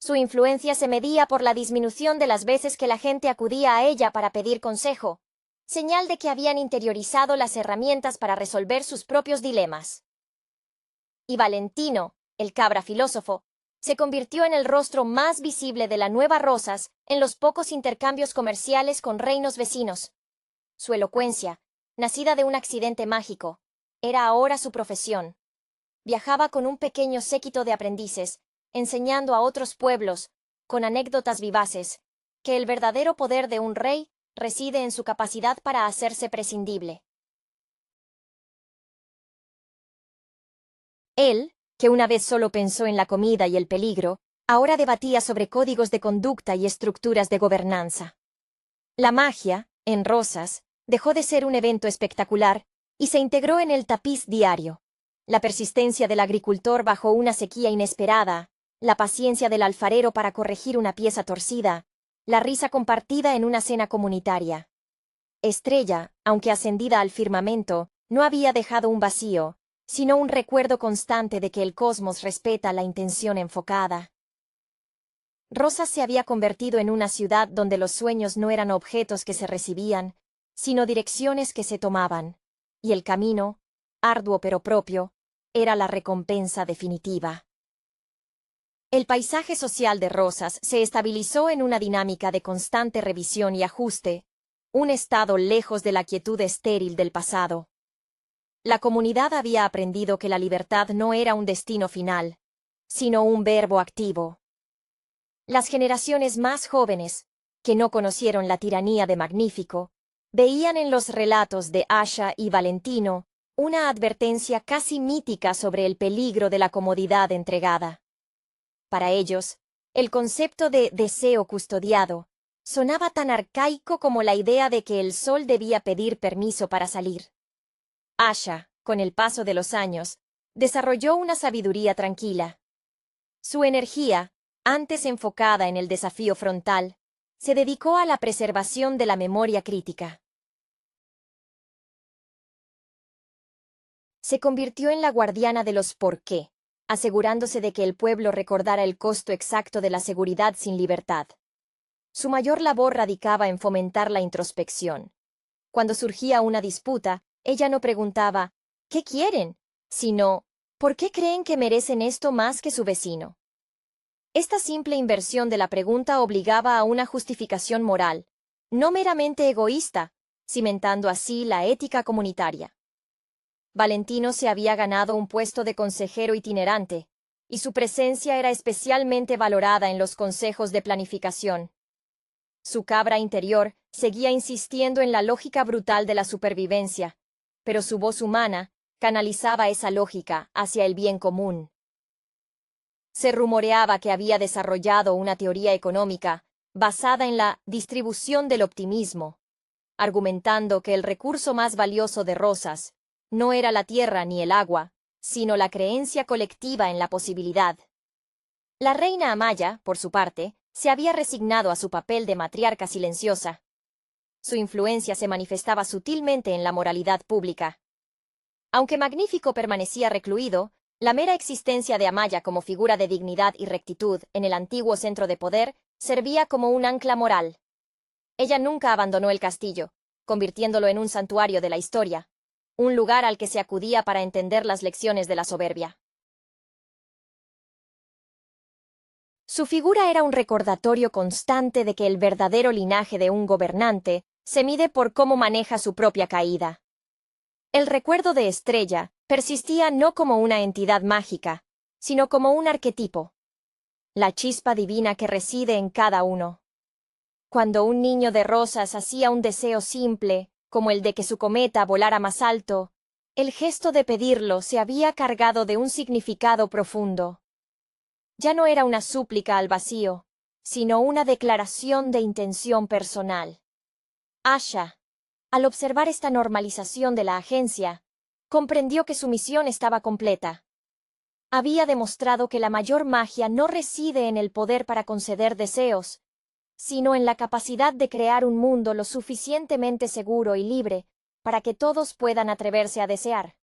Su influencia se medía por la disminución de las veces que la gente acudía a ella para pedir consejo, señal de que habían interiorizado las herramientas para resolver sus propios dilemas. Y Valentino, el cabra filósofo, se convirtió en el rostro más visible de la nueva Rosas en los pocos intercambios comerciales con reinos vecinos. Su elocuencia, nacida de un accidente mágico, era ahora su profesión. Viajaba con un pequeño séquito de aprendices, enseñando a otros pueblos, con anécdotas vivaces, que el verdadero poder de un rey reside en su capacidad para hacerse prescindible. Él, que una vez solo pensó en la comida y el peligro, ahora debatía sobre códigos de conducta y estructuras de gobernanza. La magia, en Rosas, dejó de ser un evento espectacular y se integró en el tapiz diario. La persistencia del agricultor bajo una sequía inesperada, la paciencia del alfarero para corregir una pieza torcida, la risa compartida en una cena comunitaria. Estrella, aunque ascendida al firmamento, no había dejado un vacío, sino un recuerdo constante de que el cosmos respeta la intención enfocada. Rosas se había convertido en una ciudad donde los sueños no eran objetos que se recibían, sino direcciones que se tomaban, y el camino, arduo pero propio, era la recompensa definitiva. El paisaje social de Rosas se estabilizó en una dinámica de constante revisión y ajuste, un estado lejos de la quietud estéril del pasado. La comunidad había aprendido que la libertad no era un destino final, sino un verbo activo. Las generaciones más jóvenes, que no conocieron la tiranía de Magnífico, veían en los relatos de Asha y Valentino una advertencia casi mítica sobre el peligro de la comodidad entregada. Para ellos, El concepto de deseo custodiado sonaba tan arcaico como la idea de que el sol debía pedir permiso para salir. Asha, con el paso de los años, desarrolló una sabiduría tranquila. Su energía, antes enfocada en el desafío frontal, se dedicó a la preservación de la memoria crítica. Se convirtió en la guardiana de los por qué, asegurándose de que el pueblo recordara el costo exacto de la seguridad sin libertad. Su mayor labor radicaba en fomentar la introspección. Cuando surgía una disputa, ella no preguntaba ¿qué quieren?, sino ¿por qué creen que merecen esto más que su vecino? Esta simple inversión de la pregunta obligaba a una justificación moral, no meramente egoísta, cimentando así la ética comunitaria. Valentino se había ganado un puesto de consejero itinerante, y su presencia era especialmente valorada en los consejos de planificación. Su cabra interior seguía insistiendo en la lógica brutal de la supervivencia, pero su voz humana canalizaba esa lógica hacia el bien común. Se rumoreaba que había desarrollado una teoría económica basada en la distribución del optimismo, argumentando que el recurso más valioso de Rosas no era la tierra ni el agua, sino la creencia colectiva en la posibilidad. La reina Amaya, por su parte, se había resignado a su papel de matriarca silenciosa. Su influencia se manifestaba sutilmente en la moralidad pública. Aunque Magnífico permanecía recluido, la mera existencia de Amaya como figura de dignidad y rectitud en el antiguo centro de poder servía como un ancla moral. Ella nunca abandonó el castillo, convirtiéndolo en un santuario de la historia, un lugar al que se acudía para entender las lecciones de la soberbia. Su figura era un recordatorio constante de que el verdadero linaje de un gobernante se mide por cómo maneja su propia caída. El recuerdo de Estrella persistía no como una entidad mágica, sino como un arquetipo, la chispa divina que reside en cada uno. Cuando un niño de Rosas hacía un deseo simple, como el de que su cometa volara más alto, el gesto de pedirlo se había cargado de un significado profundo. Ya no era una súplica al vacío, sino una declaración de intención personal. Asha, al observar esta normalización de la agencia, comprendió que su misión estaba completa. Había demostrado que la mayor magia no reside en el poder para conceder deseos, sino en la capacidad de crear un mundo lo suficientemente seguro y libre para que todos puedan atreverse a desear.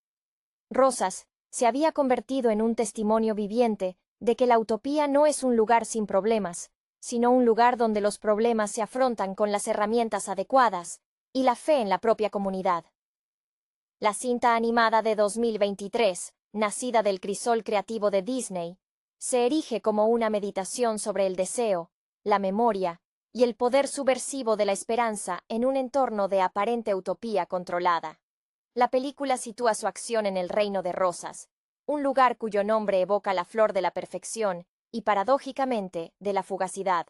Rosas se había convertido en un testimonio viviente de que la utopía no es un lugar sin problemas, sino un lugar donde los problemas se afrontan con las herramientas adecuadas y la fe en la propia comunidad. La cinta animada de 2023, nacida del crisol creativo de Disney, se erige como una meditación sobre el deseo, la memoria y el poder subversivo de la esperanza en un entorno de aparente utopía controlada. La película sitúa su acción en el Reino de Rosas, un lugar cuyo nombre evoca la flor de la perfección y, paradójicamente, de la fugacidad.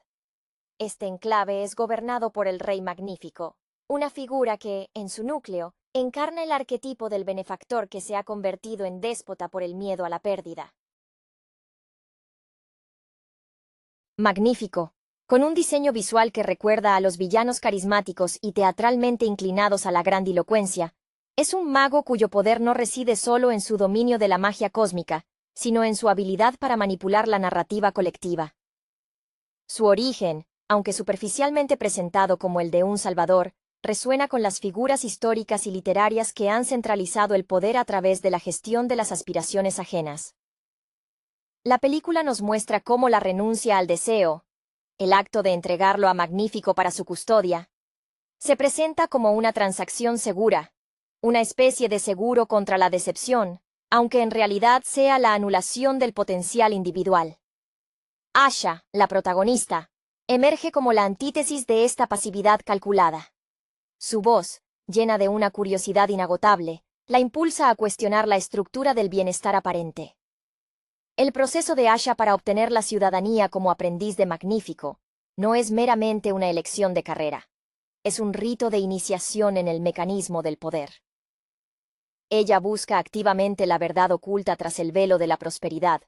Este enclave es gobernado por el Rey Magnífico, una figura que, en su núcleo, encarna el arquetipo del benefactor que se ha convertido en déspota por el miedo a la pérdida. Magnífico, con un diseño visual que recuerda a los villanos carismáticos y teatralmente inclinados a la grandilocuencia, es un mago cuyo poder no reside solo en su dominio de la magia cósmica, sino en su habilidad para manipular la narrativa colectiva. Su origen, aunque superficialmente presentado como el de un salvador, resuena con las figuras históricas y literarias que han centralizado el poder a través de la gestión de las aspiraciones ajenas. La película nos muestra cómo la renuncia al deseo, el acto de entregarlo a Magnífico para su custodia, se presenta como una transacción segura, una especie de seguro contra la decepción, aunque en realidad sea la anulación del potencial individual. Asha, la protagonista, emerge como la antítesis de esta pasividad calculada. Su voz, llena de una curiosidad inagotable, la impulsa a cuestionar la estructura del bienestar aparente. El proceso de Asha para obtener la ciudadanía como aprendiz de Magnífico no es meramente una elección de carrera. Es un rito de iniciación en el mecanismo del poder. Ella busca activamente la verdad oculta tras el velo de la prosperidad,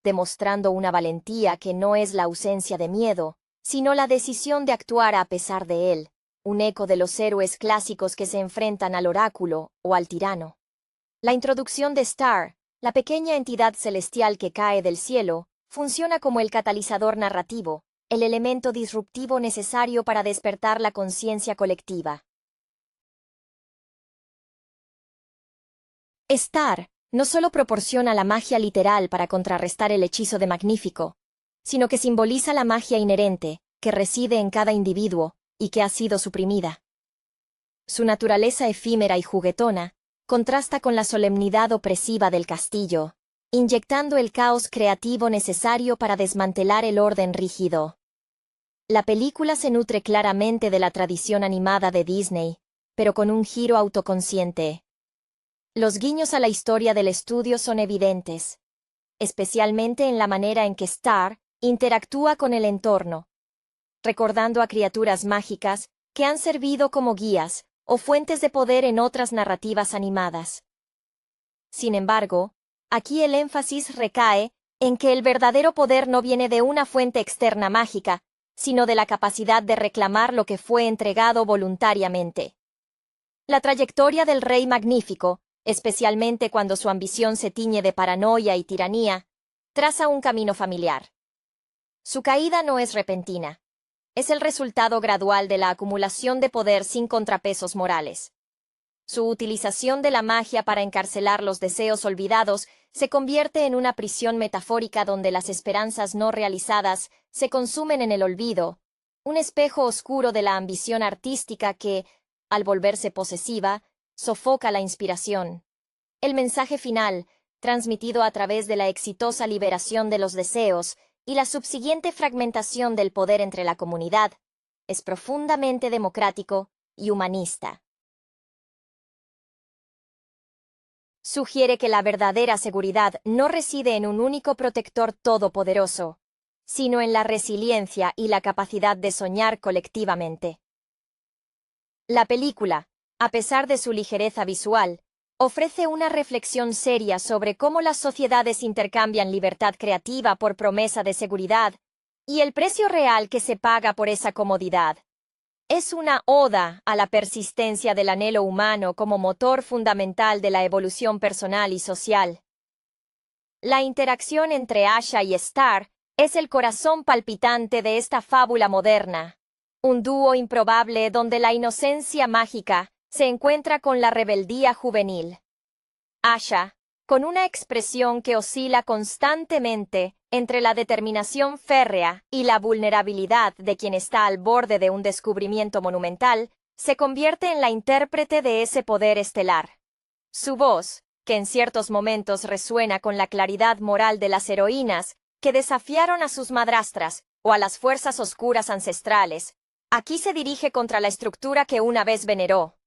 demostrando una valentía que no es la ausencia de miedo, sino la decisión de actuar a pesar de él, un eco de los héroes clásicos que se enfrentan al oráculo o al tirano. La introducción de Star, la pequeña entidad celestial que cae del cielo, funciona como el catalizador narrativo, el elemento disruptivo necesario para despertar la conciencia colectiva. Star no solo proporciona la magia literal para contrarrestar el hechizo de Magnífico, sino que simboliza la magia inherente que reside en cada individuo y que ha sido suprimida. Su naturaleza efímera y juguetona contrasta con la solemnidad opresiva del castillo, inyectando el caos creativo necesario para desmantelar el orden rígido. La película se nutre claramente de la tradición animada de Disney, pero con un giro autoconsciente. Los guiños a la historia del estudio son evidentes, especialmente en la manera en que Star interactúa con el entorno, recordando a criaturas mágicas que han servido como guías o fuentes de poder en otras narrativas animadas. Sin embargo, aquí el énfasis recae en que el verdadero poder no viene de una fuente externa mágica, sino de la capacidad de reclamar lo que fue entregado voluntariamente. La trayectoria del Rey Magnífico, especialmente cuando su ambición se tiñe de paranoia y tiranía, traza un camino familiar. Su caída no es repentina. Es el resultado gradual de la acumulación de poder sin contrapesos morales. Su utilización de la magia para encarcelar los deseos olvidados se convierte en una prisión metafórica donde las esperanzas no realizadas se consumen en el olvido, un espejo oscuro de la ambición artística que, al volverse posesiva, sofoca la inspiración. El mensaje final, transmitido a través de la exitosa liberación de los deseos y la subsiguiente fragmentación del poder entre la comunidad, es profundamente democrático y humanista. Sugiere que la verdadera seguridad no reside en un único protector todopoderoso, sino en la resiliencia y la capacidad de soñar colectivamente. La película, a pesar de su ligereza visual, ofrece una reflexión seria sobre cómo las sociedades intercambian libertad creativa por promesa de seguridad y el precio real que se paga por esa comodidad. Es una oda a la persistencia del anhelo humano como motor fundamental de la evolución personal y social. La interacción entre Asha y Star es el corazón palpitante de esta fábula moderna, un dúo improbable donde la inocencia mágica se encuentra con la rebeldía juvenil. Asha, con una expresión que oscila constantemente entre la determinación férrea y la vulnerabilidad de quien está al borde de un descubrimiento monumental, se convierte en la intérprete de ese poder estelar. Su voz, que en ciertos momentos resuena con la claridad moral de las heroínas que desafiaron a sus madrastras o a las fuerzas oscuras ancestrales, aquí se dirige contra la estructura que una vez veneró.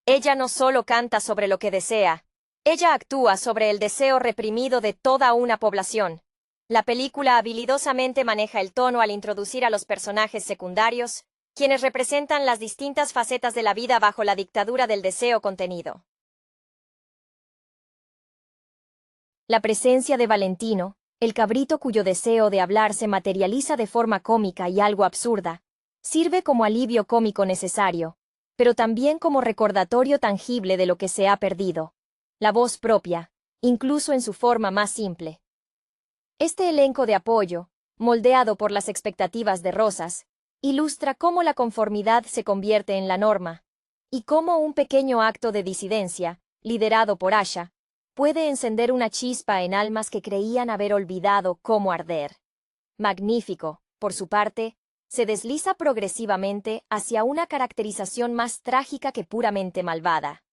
Ella no solo canta sobre lo que desea, ella actúa sobre el deseo reprimido de toda una población. La película habilidosamente maneja el tono al introducir a los personajes secundarios, quienes representan las distintas facetas de la vida bajo la dictadura del deseo contenido. La presencia de Valentino, el cabrito cuyo deseo de hablar se materializa de forma cómica y algo absurda, sirve como alivio cómico necesario, pero también como recordatorio tangible de lo que se ha perdido. La voz propia, incluso en su forma más simple. Este elenco de apoyo, moldeado por las expectativas de Rosas, ilustra cómo la conformidad se convierte en la norma, y cómo un pequeño acto de disidencia, liderado por Asha, puede encender una chispa en almas que creían haber olvidado cómo arder. Magnífico, por su parte, se desliza progresivamente hacia una caracterización más trágica que puramente malvada.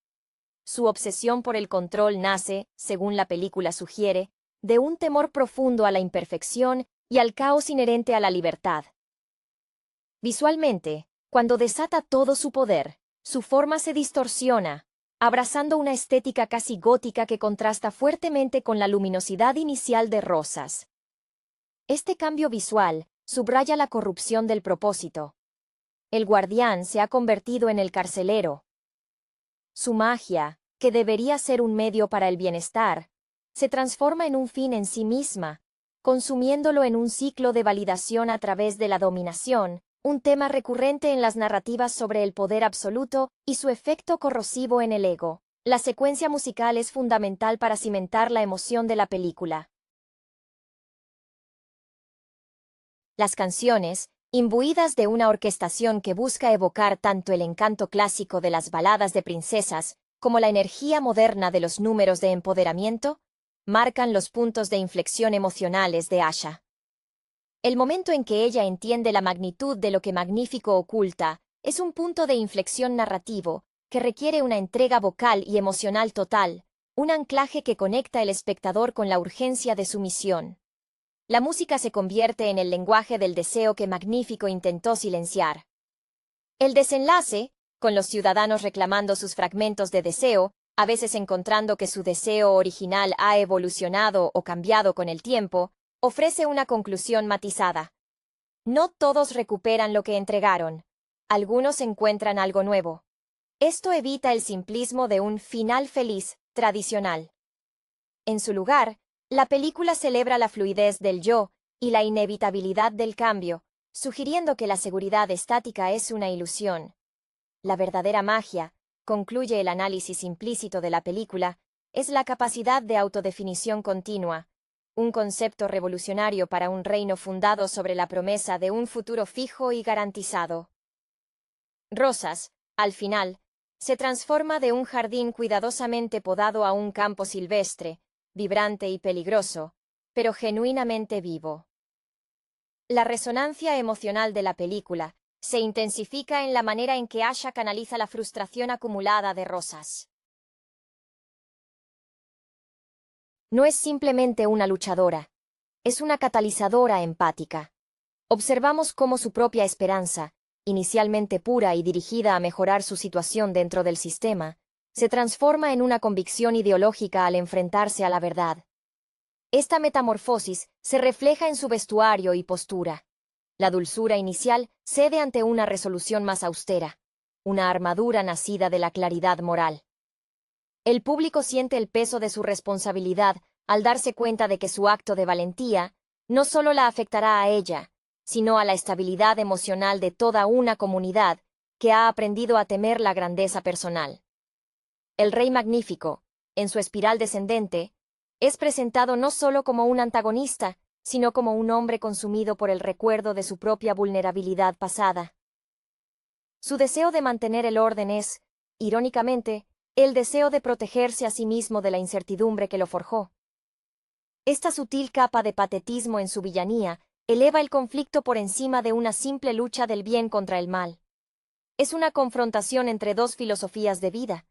Su obsesión por el control nace, según la película sugiere, de un temor profundo a la imperfección y al caos inherente a la libertad. Visualmente, cuando desata todo su poder, su forma se distorsiona, abrazando una estética casi gótica que contrasta fuertemente con la luminosidad inicial de Rosas. Este cambio visual subraya la corrupción del propósito. El guardián se ha convertido en el carcelero. Su magia, que debería ser un medio para el bienestar, se transforma en un fin en sí misma, consumiéndolo en un ciclo de validación a través de la dominación, un tema recurrente en las narrativas sobre el poder absoluto y su efecto corrosivo en el ego. La secuencia musical es fundamental para cimentar la emoción de la película. Las canciones, imbuidas de una orquestación que busca evocar tanto el encanto clásico de las baladas de princesas como la energía moderna de los números de empoderamiento, marcan los puntos de inflexión emocionales de Asha. El momento en que ella entiende la magnitud de lo que Magnífico oculta es un punto de inflexión narrativo que requiere una entrega vocal y emocional total, un anclaje que conecta al espectador con la urgencia de su misión. La música se convierte en el lenguaje del deseo que Magnífico intentó silenciar. El desenlace, con los ciudadanos reclamando sus fragmentos de deseo, a veces encontrando que su deseo original ha evolucionado o cambiado con el tiempo, ofrece una conclusión matizada. No todos recuperan lo que entregaron. Algunos encuentran algo nuevo. Esto evita el simplismo de un final feliz tradicional. En su lugar, la película celebra la fluidez del yo y la inevitabilidad del cambio, sugiriendo que la seguridad estática es una ilusión. La verdadera magia, concluye el análisis implícito de la película, es la capacidad de autodefinición continua, un concepto revolucionario para un reino fundado sobre la promesa de un futuro fijo y garantizado. Rosas, al final, se transforma de un jardín cuidadosamente podado a un campo silvestre, vibrante y peligroso, pero genuinamente vivo. La resonancia emocional de la película se intensifica en la manera en que Asha canaliza la frustración acumulada de Rosas. No es simplemente una luchadora, es una catalizadora empática. Observamos cómo su propia esperanza, inicialmente pura y dirigida a mejorar su situación dentro del sistema, se transforma en una convicción ideológica al enfrentarse a la verdad. Esta metamorfosis se refleja en su vestuario y postura. La dulzura inicial cede ante una resolución más austera, una armadura nacida de la claridad moral. El público siente el peso de su responsabilidad al darse cuenta de que su acto de valentía no solo la afectará a ella, sino a la estabilidad emocional de toda una comunidad que ha aprendido a temer la grandeza personal. El Rey Magnífico, en su espiral descendente, es presentado no solo como un antagonista, sino como un hombre consumido por el recuerdo de su propia vulnerabilidad pasada. Su deseo de mantener el orden es, irónicamente, el deseo de protegerse a sí mismo de la incertidumbre que lo forjó. Esta sutil capa de patetismo en su villanía eleva el conflicto por encima de una simple lucha del bien contra el mal. Es una confrontación entre dos filosofías de vida: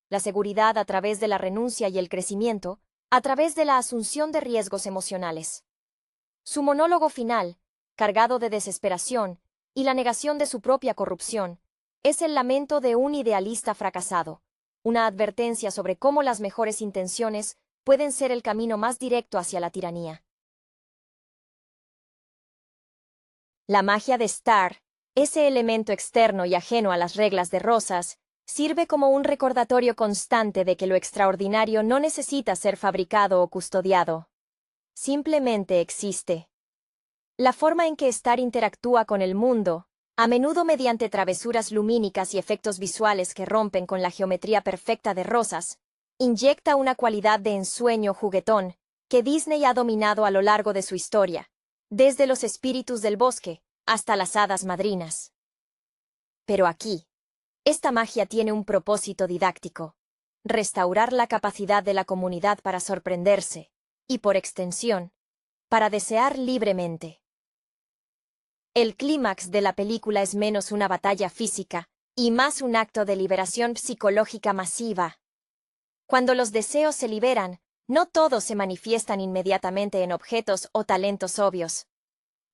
la seguridad a través de la renuncia y el crecimiento, a través de la asunción de riesgos emocionales. Su monólogo final, cargado de desesperación y la negación de su propia corrupción, es el lamento de un idealista fracasado, una advertencia sobre cómo las mejores intenciones pueden ser el camino más directo hacia la tiranía. La magia de Star, ese elemento externo y ajeno a las reglas de Rosas, sirve como un recordatorio constante de que lo extraordinario no necesita ser fabricado o custodiado. Simplemente existe. La forma en que Star interactúa con el mundo, a menudo mediante travesuras lumínicas y efectos visuales que rompen con la geometría perfecta de Rosas, inyecta una cualidad de ensueño juguetón que Disney ha dominado a lo largo de su historia, desde los espíritus del bosque hasta las hadas madrinas. Pero aquí, esta magia tiene un propósito didáctico: restaurar la capacidad de la comunidad para sorprenderse, y por extensión, para desear libremente. El clímax de la película es menos una batalla física y más un acto de liberación psicológica masiva. Cuando los deseos se liberan, no todos se manifiestan inmediatamente en objetos o talentos obvios.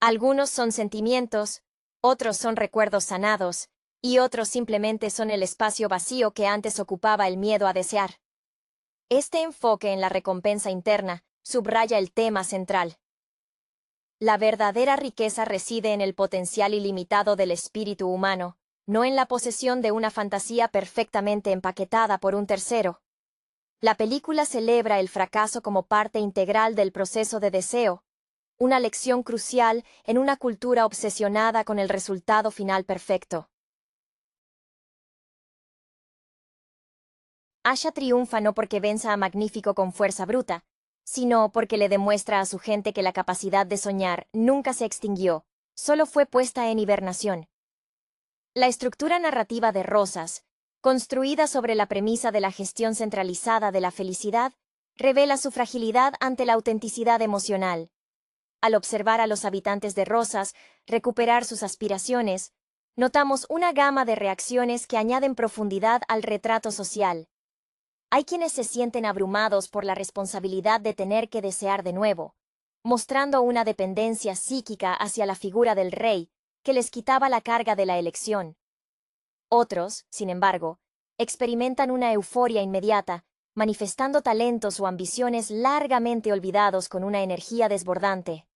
Algunos son sentimientos, otros son recuerdos sanados, y otros simplemente son el espacio vacío que antes ocupaba el miedo a desear. Este enfoque en la recompensa interna subraya el tema central. La verdadera riqueza reside en el potencial ilimitado del espíritu humano, no en la posesión de una fantasía perfectamente empaquetada por un tercero. La película celebra el fracaso como parte integral del proceso de deseo, una lección crucial en una cultura obsesionada con el resultado final perfecto. Asha triunfa no porque venza a Magnífico con fuerza bruta, sino porque le demuestra a su gente que la capacidad de soñar nunca se extinguió, solo fue puesta en hibernación. La estructura narrativa de Rosas, construida sobre la premisa de la gestión centralizada de la felicidad, revela su fragilidad ante la autenticidad emocional. Al observar a los habitantes de Rosas recuperar sus aspiraciones, notamos una gama de reacciones que añaden profundidad al retrato social. Hay quienes se sienten abrumados por la responsabilidad de tener que desear de nuevo, mostrando una dependencia psíquica hacia la figura del rey que les quitaba la carga de la elección. Otros, sin embargo, experimentan una euforia inmediata, manifestando talentos o ambiciones largamente olvidados con una energía desbordante.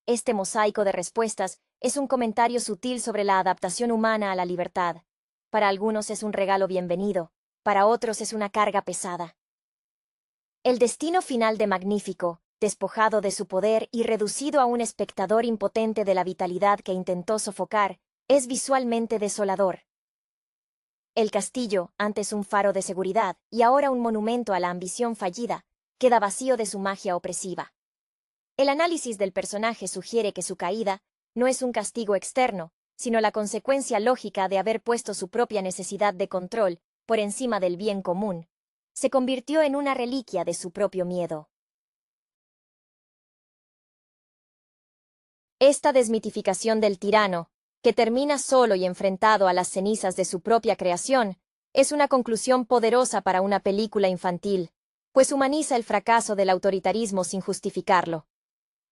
Este mosaico de respuestas es un comentario sutil sobre la adaptación humana a la libertad. Para algunos es un regalo bienvenido, para otros es una carga pesada. El destino final de Magnífico, despojado de su poder y reducido a un espectador impotente de la vitalidad que intentó sofocar, es visualmente desolador. El castillo, antes un faro de seguridad y ahora un monumento a la ambición fallida, queda vacío de su magia opresiva. El análisis del personaje sugiere que su caída no es un castigo externo, sino la consecuencia lógica de haber puesto su propia necesidad de control por encima del bien común. Se convirtió en una reliquia de su propio miedo. Esta desmitificación del tirano, que termina solo y enfrentado a las cenizas de su propia creación, es una conclusión poderosa para una película infantil, pues humaniza el fracaso del autoritarismo sin justificarlo.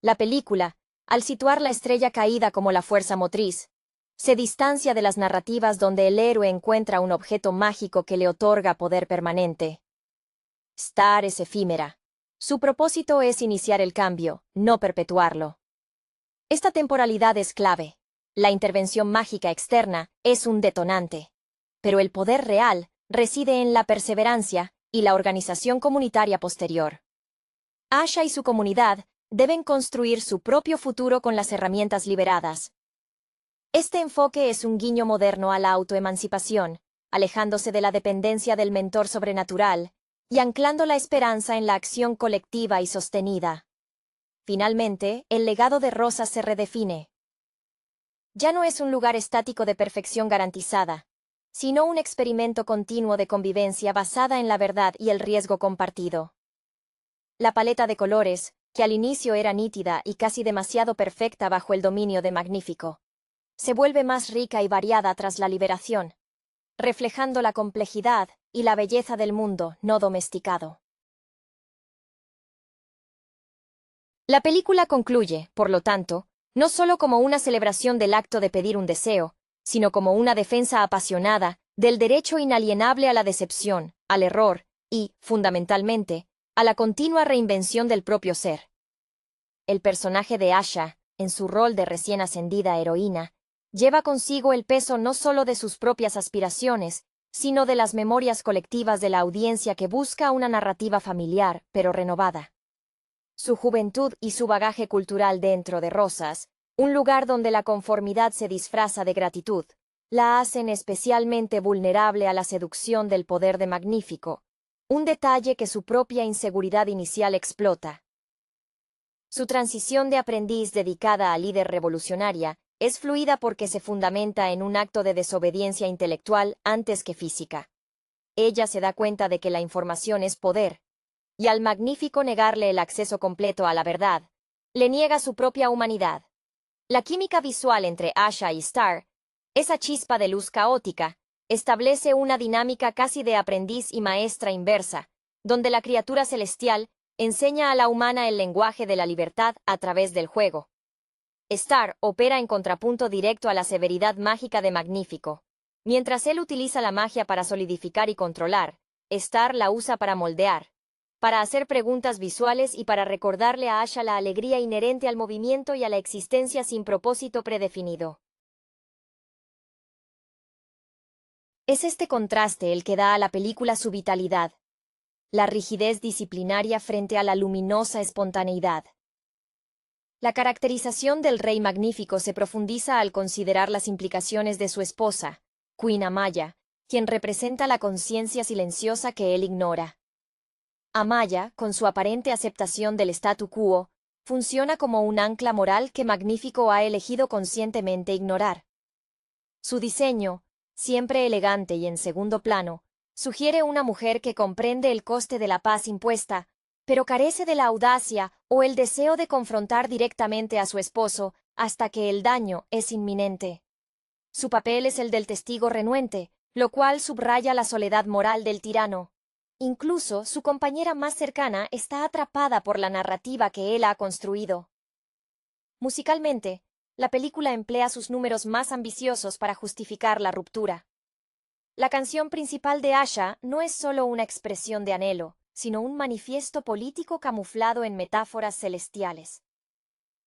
La película, al situar la estrella caída como la fuerza motriz, se distancia de las narrativas donde el héroe encuentra un objeto mágico que le otorga poder permanente. Star es efímera. Su propósito es iniciar el cambio, no perpetuarlo. Esta temporalidad es clave. La intervención mágica externa es un detonante. Pero el poder real reside en la perseverancia y la organización comunitaria posterior. Asha y su comunidad deben construir su propio futuro con las herramientas liberadas. Este enfoque es un guiño moderno a la autoemancipación, alejándose de la dependencia del mentor sobrenatural y anclando la esperanza en la acción colectiva y sostenida. Finalmente, el legado de Rosas se redefine. Ya no es un lugar estático de perfección garantizada, sino un experimento continuo de convivencia basada en la verdad y el riesgo compartido. La paleta de colores, que al inicio era nítida y casi demasiado perfecta bajo el dominio de Magnífico, se vuelve más rica y variada tras la liberación, reflejando la complejidad y la belleza del mundo no domesticado. La película concluye, por lo tanto, no solo como una celebración del acto de pedir un deseo, sino como una defensa apasionada del derecho inalienable a la decepción, al error y, fundamentalmente, a la continua reinvención del propio ser. El personaje de Asha, en su rol de recién ascendida heroína, lleva consigo el peso no solo de sus propias aspiraciones, sino de las memorias colectivas de la audiencia que busca una narrativa familiar, pero renovada. Su juventud y su bagaje cultural dentro de Rosas, un lugar donde la conformidad se disfraza de gratitud, la hacen especialmente vulnerable a la seducción del poder de Magnífico, un detalle que su propia inseguridad inicial explota. Su transición de aprendiz dedicada a líder revolucionaria es fluida porque se fundamenta en un acto de desobediencia intelectual antes que física. Ella se da cuenta de que la información es poder, y al Magnífico negarle el acceso completo a la verdad, le niega su propia humanidad. La química visual entre Asha y Star, esa chispa de luz caótica, establece una dinámica casi de aprendiz y maestra inversa, donde la criatura celestial enseña a la humana el lenguaje de la libertad a través del juego. Star opera en contrapunto directo a la severidad mágica de Magnífico. Mientras él utiliza la magia para solidificar y controlar, Star la usa para moldear, para hacer preguntas visuales y para recordarle a Asha la alegría inherente al movimiento y a la existencia sin propósito predefinido. Es este contraste el que da a la película su vitalidad, la rigidez disciplinaria frente a la luminosa espontaneidad. La caracterización del rey magnífico se profundiza al considerar las implicaciones de su esposa, Queen Amaya, quien representa la conciencia silenciosa que él ignora. Amaya, con su aparente aceptación del statu quo, funciona como un ancla moral que Magnífico ha elegido conscientemente ignorar. Su diseño, siempre elegante y en segundo plano, sugiere una mujer que comprende el coste de la paz impuesta, pero carece de la audacia o el deseo de confrontar directamente a su esposo hasta que el daño es inminente. Su papel es el del testigo renuente, lo cual subraya la soledad moral del tirano. Incluso su compañera más cercana está atrapada por la narrativa que él ha construido. Musicalmente, la película emplea sus números más ambiciosos para justificar la ruptura. La canción principal de Asha no es solo una expresión de anhelo, sino un manifiesto político camuflado en metáforas celestiales.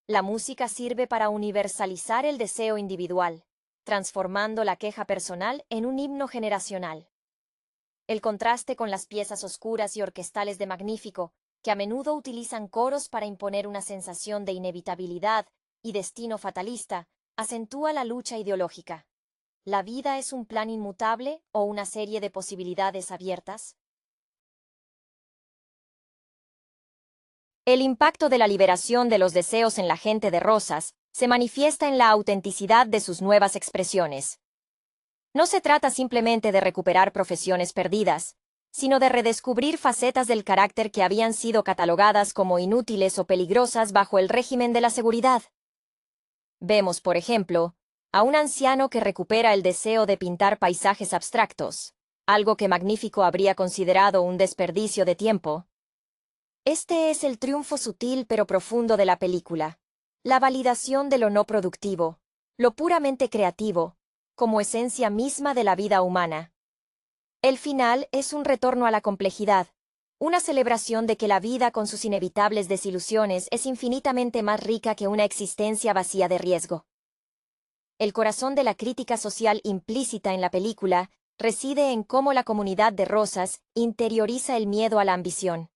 La música sirve para universalizar el deseo individual, transformando la queja personal en un himno generacional. El contraste con las piezas oscuras y orquestales de Magnífico, que a menudo utilizan coros para imponer una sensación de inevitabilidad y destino fatalista, acentúa la lucha ideológica. ¿La vida es un plan inmutable o una serie de posibilidades abiertas? El impacto de la liberación de los deseos en la gente de Rosas se manifiesta en la autenticidad de sus nuevas expresiones. No se trata simplemente de recuperar profesiones perdidas, sino de redescubrir facetas del carácter que habían sido catalogadas como inútiles o peligrosas bajo el régimen de la seguridad. Vemos, por ejemplo, a un anciano que recupera el deseo de pintar paisajes abstractos, algo que Magnífico habría considerado un desperdicio de tiempo. Este es el triunfo sutil pero profundo de la película, la validación de lo no productivo, lo puramente creativo, como esencia misma de la vida humana. El final es un retorno a la complejidad, una celebración de que la vida con sus inevitables desilusiones es infinitamente más rica que una existencia vacía de riesgo. El corazón de la crítica social implícita en la película reside en cómo la comunidad de Rosas interioriza el miedo a la ambición.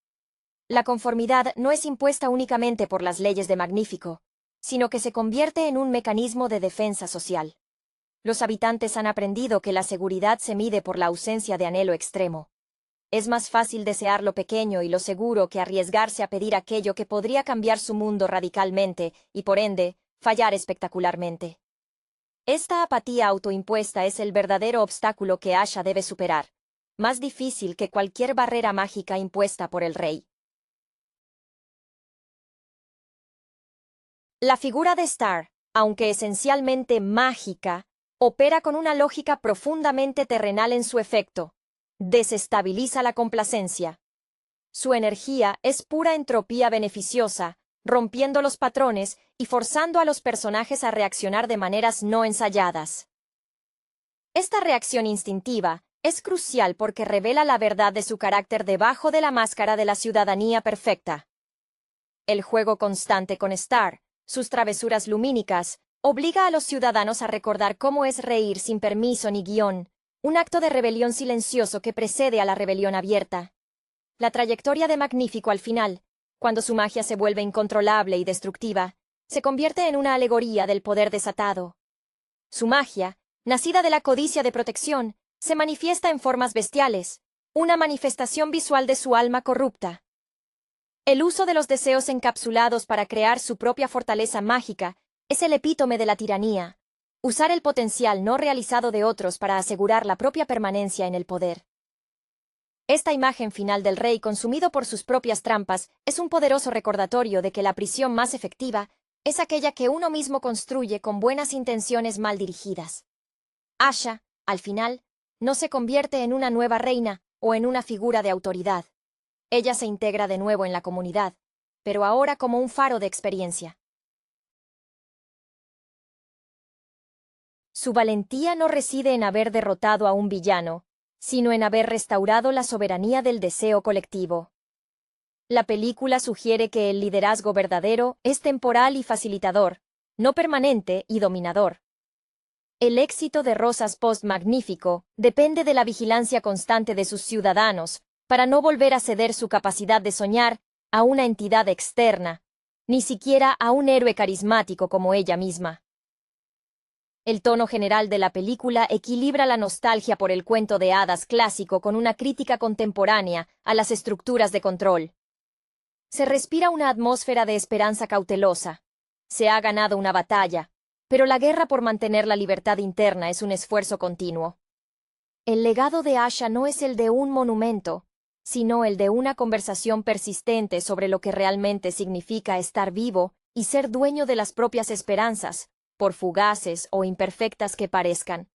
La conformidad no es impuesta únicamente por las leyes de Magnífico, sino que se convierte en un mecanismo de defensa social. Los habitantes han aprendido que la seguridad se mide por la ausencia de anhelo extremo. Es más fácil desear lo pequeño y lo seguro que arriesgarse a pedir aquello que podría cambiar su mundo radicalmente y, por ende, fallar espectacularmente. Esta apatía autoimpuesta es el verdadero obstáculo que Asha debe superar, más difícil que cualquier barrera mágica impuesta por el rey. La figura de Star, aunque esencialmente mágica, opera con una lógica profundamente terrenal en su efecto. Desestabiliza la complacencia. Su energía es pura entropía beneficiosa, rompiendo los patrones y forzando a los personajes a reaccionar de maneras no ensayadas. Esta reacción instintiva es crucial porque revela la verdad de su carácter debajo de la máscara de la ciudadanía perfecta. El juego constante con Star, sus travesuras lumínicas, obliga a los ciudadanos a recordar cómo es reír sin permiso ni guión, un acto de rebelión silencioso que precede a la rebelión abierta. La trayectoria de Magnífico al final, cuando su magia se vuelve incontrolable y destructiva, se convierte en una alegoría del poder desatado. Su magia, nacida de la codicia de protección, se manifiesta en formas bestiales, una manifestación visual de su alma corrupta. El uso de los deseos encapsulados para crear su propia fortaleza mágica es el epítome de la tiranía, usar el potencial no realizado de otros para asegurar la propia permanencia en el poder. Esta imagen final del rey consumido por sus propias trampas es un poderoso recordatorio de que la prisión más efectiva es aquella que uno mismo construye con buenas intenciones mal dirigidas. Asha, al final, no se convierte en una nueva reina o en una figura de autoridad. Ella se integra de nuevo en la comunidad, pero ahora como un faro de experiencia. Su valentía no reside en haber derrotado a un villano, sino en haber restaurado la soberanía del deseo colectivo. La película sugiere que el liderazgo verdadero es temporal y facilitador, no permanente y dominador. El éxito de Rosas Post Magnífico depende de la vigilancia constante de sus ciudadanos, para no volver a ceder su capacidad de soñar a una entidad externa, ni siquiera a un héroe carismático como ella misma. El tono general de la película equilibra la nostalgia por el cuento de hadas clásico con una crítica contemporánea a las estructuras de control. Se respira una atmósfera de esperanza cautelosa. Se ha ganado una batalla, pero la guerra por mantener la libertad interna es un esfuerzo continuo. El legado de Asha no es el de un monumento, sino el de una conversación persistente sobre lo que realmente significa estar vivo y ser dueño de las propias esperanzas, por fugaces o imperfectas que parezcan.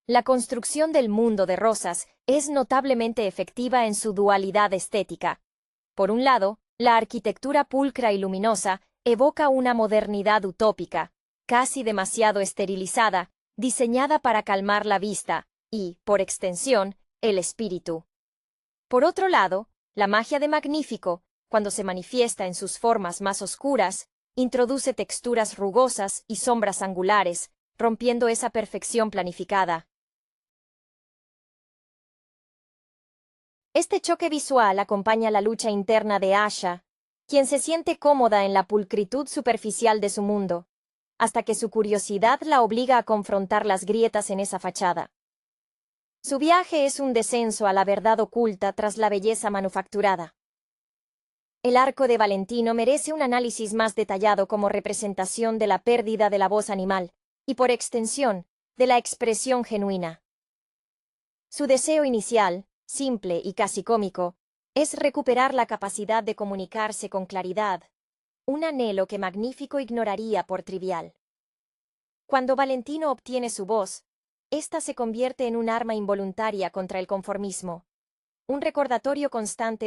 La construcción del mundo de Rosas es notablemente efectiva en su dualidad estética. Por un lado, la arquitectura pulcra y luminosa evoca una modernidad utópica, casi demasiado esterilizada, diseñada para calmar la vista y, por extensión, el espíritu. Por otro lado, la magia de Magnífico, cuando se manifiesta en sus formas más oscuras, introduce texturas rugosas y sombras angulares, rompiendo esa perfección planificada. Este choque visual acompaña la lucha interna de Asha, quien se siente cómoda en la pulcritud superficial de su mundo, hasta que su curiosidad la obliga a confrontar las grietas en esa fachada. Su viaje es un descenso a la verdad oculta tras la belleza manufacturada. El arco de Valentino merece un análisis más detallado como representación de la pérdida de la voz animal, y por extensión, de la expresión genuina. Su deseo inicial, simple y casi cómico, es recuperar la capacidad de comunicarse con claridad, un anhelo que Magnífico ignoraría por trivial. Cuando Valentino obtiene su voz, ésta se convierte en un arma involuntaria contra el conformismo, un recordatorio constante